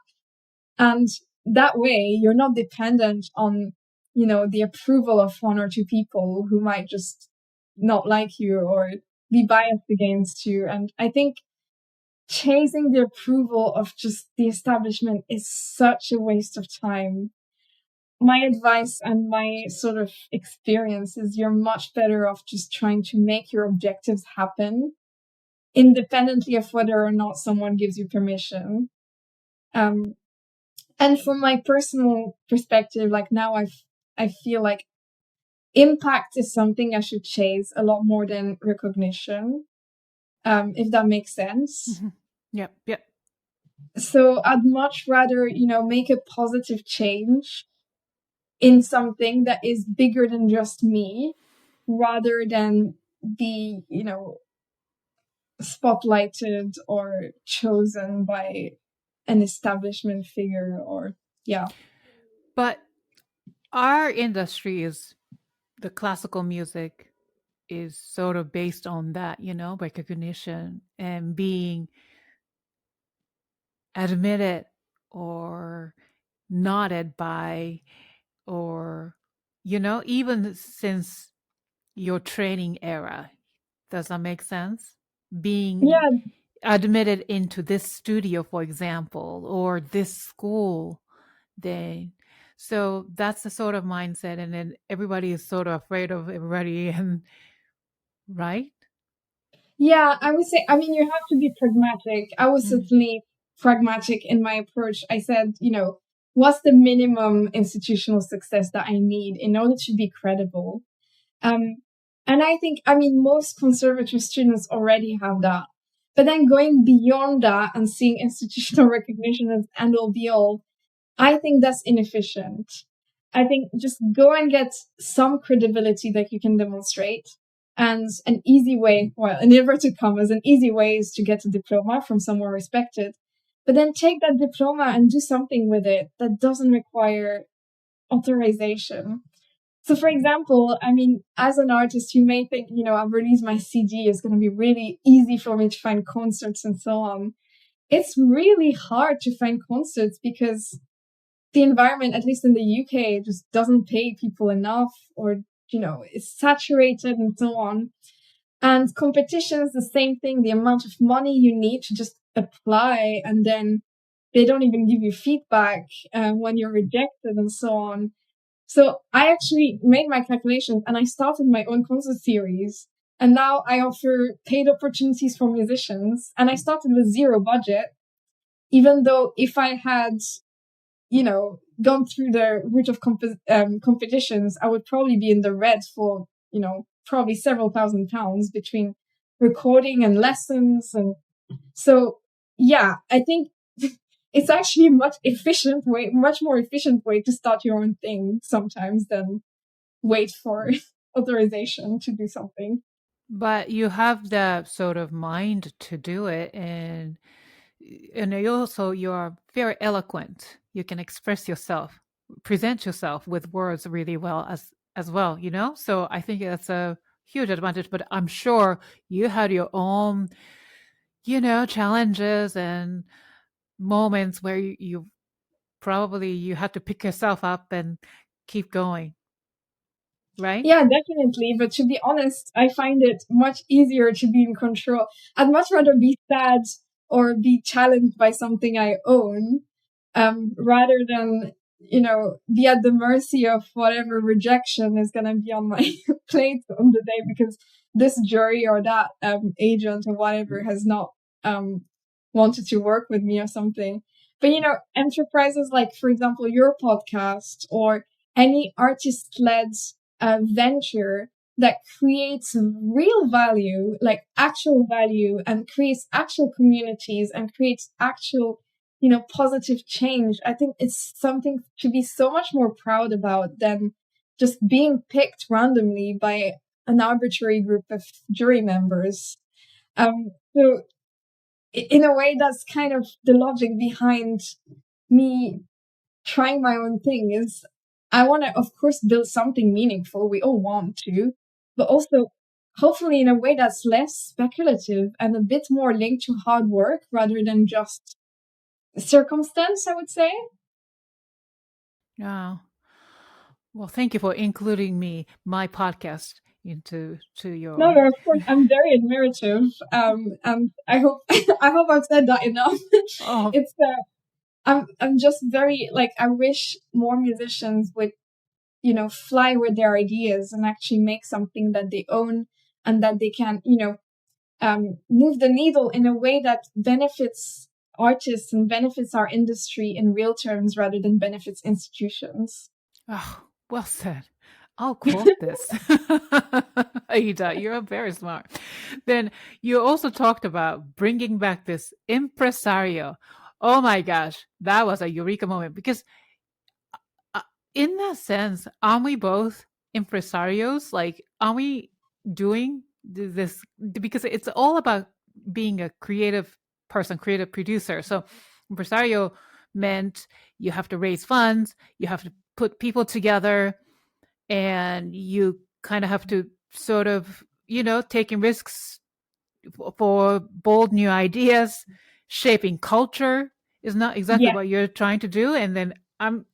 And that way, you're not dependent on, the approval of one or two people who might just not like you or be biased against you. And I think chasing the approval of just the establishment is such a waste of time. My advice and my sort of experience is you're much better off just trying to make your objectives happen independently of whether or not someone gives you permission. And from my personal perspective, like now I feel like impact is something I should chase a lot more than recognition, if that makes sense.
Mm-hmm. Yep.
So I'd much rather, make a positive change in something that is bigger than just me, rather than be, spotlighted or chosen by an establishment figure
But our industry the classical music is sort of based on that, recognition and being admitted or nodded by, or, even since your training era. Does that make sense? Being admitted into this studio, for example, or this school, so that's the sort of mindset. And then everybody is sort of afraid of everybody, and right?
Yeah, I would say, you have to be pragmatic. I was certainly pragmatic in my approach. I said, what's the minimum institutional success that I need in order to be credible? And I think, most conservative students already have that. But then going beyond that and seeing institutional recognition as end all be all, I think that's inefficient. I think just go and get some credibility that you can demonstrate. And an easy way, in inverted commas, an easy way is to get a diploma from somewhere respected. But then take that diploma and do something with it that doesn't require authorization. So, for example, as an artist, you may think, I've released my CD, it's going to be really easy for me to find concerts and so on. It's really hard to find concerts because the environment, at least in the UK, just doesn't pay people enough, or, it's saturated and so on. And competition is the same thing. The amount of money you need to just apply, and then they don't even give you feedback when you're rejected and so on. So I actually made my calculations and I started my own concert series. And now I offer paid opportunities for musicians. And I started with zero budget, even though if I had, gone through the route of competitions, I would probably be in the red for, probably several £1,000s between recording and lessons. And so, I think it's actually a much more efficient way to start your own thing sometimes than wait for authorization to do something.
But you have the sort of mind to do it, and you're very eloquent. You can express yourself, present yourself with words really well as well, So I think that's a huge advantage. But I'm sure you had your own, challenges and moments where you had to pick yourself up and keep going, right?
Yeah, definitely. But to be honest, I find it much easier to be in control. I'd much rather be sad or be challenged by something I own, rather than, be at the mercy of whatever rejection is going to be on my plate on the day, because this jury or that agent or whatever has not wanted to work with me or something. But, enterprises like, for example, your podcast or any artist-led venture that creates real value, like actual value, and creates actual communities and creates actual, positive change. I think it's something to be so much more proud about than just being picked randomly by an arbitrary group of jury members. So in a way, that's kind of the logic behind me trying my own thing. Is I want to, of course, build something meaningful. We all want to, but also hopefully in a way that's less speculative and a bit more linked to hard work rather than just circumstance, I would say.
Yeah. Well, thank you for including my podcast into your.
No, of course, I'm very admirative. And I hope I've said that enough.
Oh.
It's I'm just very, I wish more musicians would, fly with their ideas and actually make something that they own and that they can, move the needle in a way that benefits artists and benefits our industry in real terms rather than benefits institutions.
Oh, well said. I'll quote this. Aïda, you're very smart. Then you also talked about bringing back this impresario. Oh my gosh, that was a eureka moment, because in that sense, aren't we both impresarios? Like, aren't we doing this? Because it's all about being a creative person, creative producer. So impresario meant you have to raise funds, you have to put people together, and you kind of have to sort of, taking risks for bold new ideas. Shaping culture is not exactly what you're trying to do. And then I'm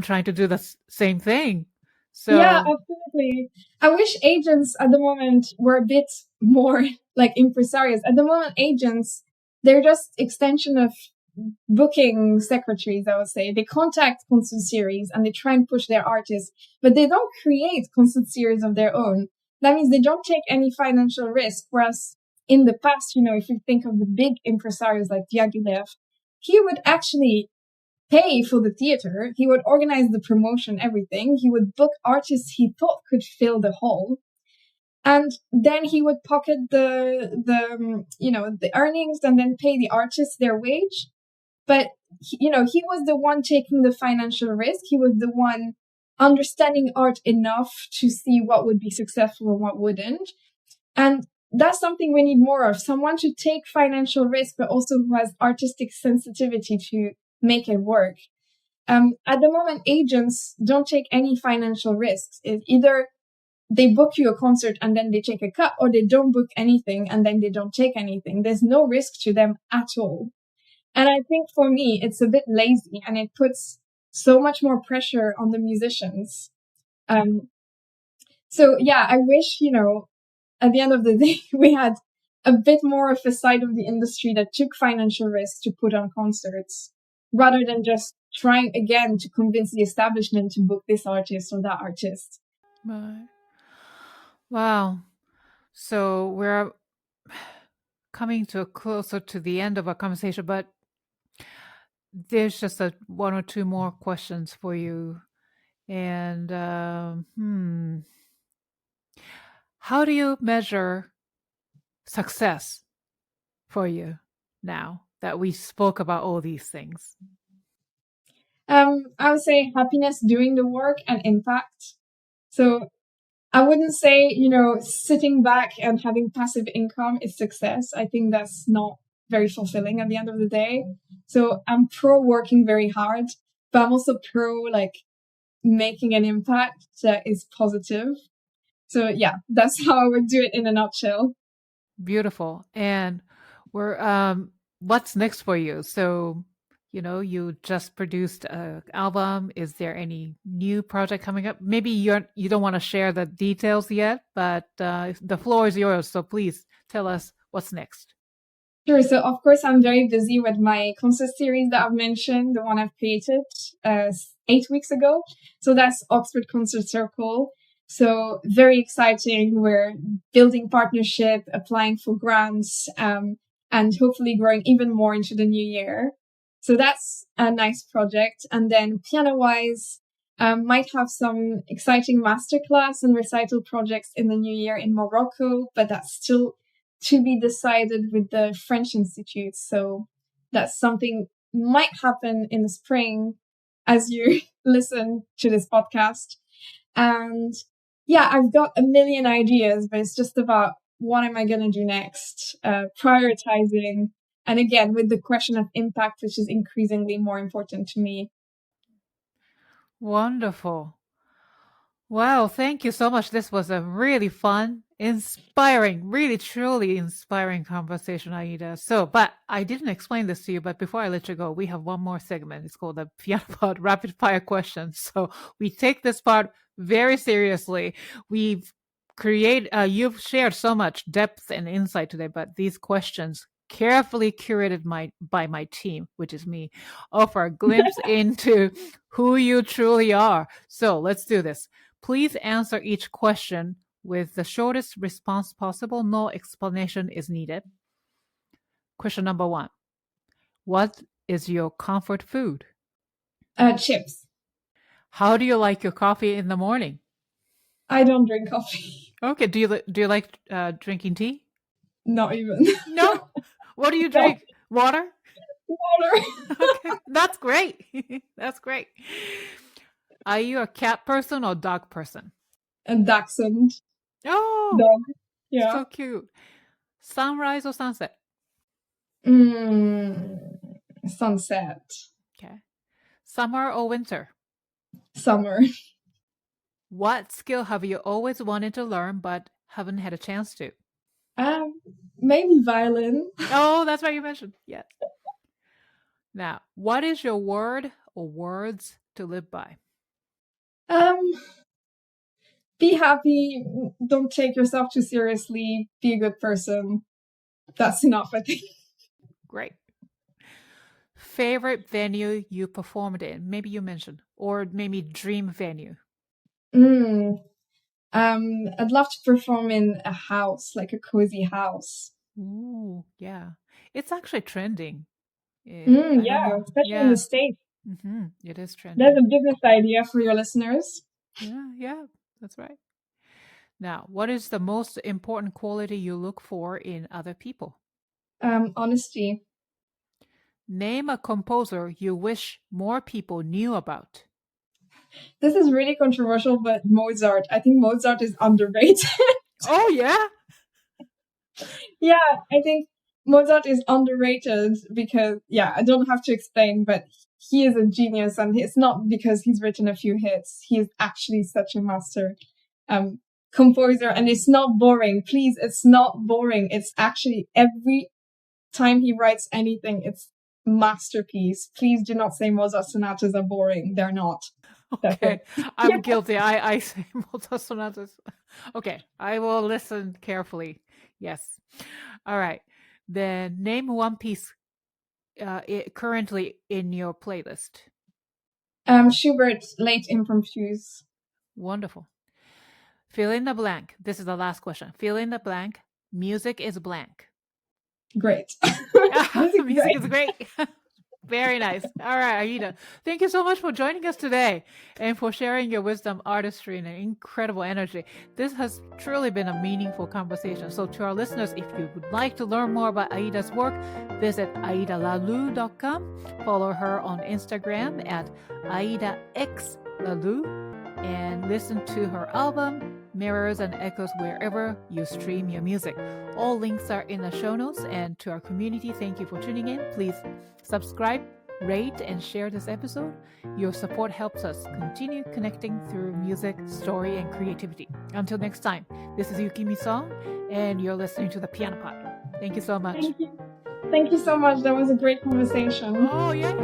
trying to do the same thing. So
yeah, absolutely. I wish agents at the moment were a bit more like impresarios. At the moment, agents, they're just extension of booking secretaries, I would say. They contact concert series and they try and push their artists, but they don't create concert series of their own. That means they don't take any financial risk. Whereas in the past, if you think of the big impresarios like Diaghilev, he would actually pay for the theater. He would organize the promotion, everything. He would book artists he thought could fill the hall. And then he would pocket the earnings and then pay the artists their wage. But, he was the one taking the financial risk. He was the one understanding art enough to see what would be successful and what wouldn't. And that's something we need more of. Someone to take financial risk, but also who has artistic sensitivity to make it work. At the moment, agents don't take any financial risks. It's either they book you a concert and then they take a cut, or they don't book anything and then they don't take anything. There's no risk to them at all. And I think for me, it's a bit lazy and it puts so much more pressure on the musicians. So yeah, I wish, at the end of the day, we had a bit more of a side of the industry that took financial risks to put on concerts, rather than just trying again to convince the establishment to book this artist or that artist.
Right. Wow. So we're coming to closer to the end of our conversation, but there's just one or two more questions for you. And how do you measure success for you now that we spoke about all these things?
I would say happiness doing the work and impact. So I wouldn't say, sitting back and having passive income is success. I think that's not very fulfilling at the end of the day. So I'm pro working very hard, but I'm also pro making an impact that is positive. So yeah, that's how I would do it in a nutshell.
Beautiful. And we're what's next for you? So, you just produced an album. Is there any new project coming up? Maybe you don't want to share the details yet, but the floor is yours. So please tell us what's next.
Sure. So, of course, I'm very busy with my concert series that I've mentioned, the one I've created 8 weeks ago. So that's Oxford Concert Circle. So very exciting. We're building partnership, applying for grants, and hopefully growing even more into the new year. So that's a nice project. And then piano-wise, might have some exciting masterclass and recital projects in the new year in Morocco, but that's still to be decided with the French Institute. So that's something might happen in the spring as you listen to this podcast. And yeah, I've got a million ideas, but it's just about what am I going to do next? Prioritizing. And again, with the question of impact, which is increasingly more important to me.
Wonderful. Wow, thank you so much. This was a really fun, inspiring, really truly inspiring conversation, Aïda. So, but I didn't explain this to you, but before I let you go, we have one more segment. It's called the Piano Pod Rapid Fire Questions. So we take this part very seriously. You've shared so much depth and insight today, but these questions carefully curated by my team, which is me, offer a glimpse into who you truly are. So let's do this. Please answer each question with the shortest response possible. No explanation is needed. Question number 1. What is your comfort food?
Chips.
How do you like your coffee in the morning?
I don't drink coffee.
Okay. Do you like drinking tea?
Not even.
No? What do you drink? No. Water?
Water.
Okay. That's great. That's great. Are you a cat person or dog person?
A dachshund.
Oh,
dog. Yeah.
So cute. Sunrise or sunset?
Sunset.
Okay. Summer or winter?
Summer.
What skill have you always wanted to learn but haven't had a chance to?
Maybe violin.
Oh, that's what you mentioned. Yes. Now, what is your word or words to live by?
Be happy. Don't take yourself too seriously. Be a good person. That's enough, I think.
Great. Favorite venue you performed in? Maybe you mentioned, or maybe dream venue.
I'd love to perform in a house, like a cozy house.
Ooh, yeah. It's actually trending.
Yeah, especially in the States.
Mm-hmm. It is trending.
There's a business idea for your listeners.
Yeah, that's right. Now, what is the most important quality you look for in other people?
Honesty.
Name a composer you wish more people knew about.
This is really controversial, but Mozart. I think Mozart is underrated.
Oh, yeah?
Yeah, I think Mozart is underrated because, I don't have to explain, but he is a genius, and it's not because he's written a few hits. He is actually such a master composer, and it's not boring. Please, it's not boring. It's actually every time he writes anything, it's masterpiece. Please do not say Mozart sonatas are boring. They're not.
Okay, I'm guilty. I say Mozart sonatas. Okay, I will listen carefully. Yes. All right. Then name one piece currently in your playlist.
Schubert's Late Impromptus.
Wonderful. Fill in the blank. This is the last question. Fill in the blank. Music is blank.
Great.
Music is great. Very nice. All right, Aïda. Thank you so much for joining us today and for sharing your wisdom, artistry, and incredible energy. This has truly been a meaningful conversation. So to our listeners, if you would like to learn more about Aïda's work, visit AïdaLahlou.com. Follow her on Instagram at AïdaXLahlou and listen to her album, Mirrors and Echoes, wherever you stream your music. All links are in the show notes. And to our community, thank you for tuning in. Please subscribe, rate, and share this episode. Your support helps us continue connecting through music, story, and creativity. Until next time, this is Yukimi Song, and you're listening to the Piano Pod. Thank you so much.
Thank you so much. That was a great conversation.
Oh, yeah.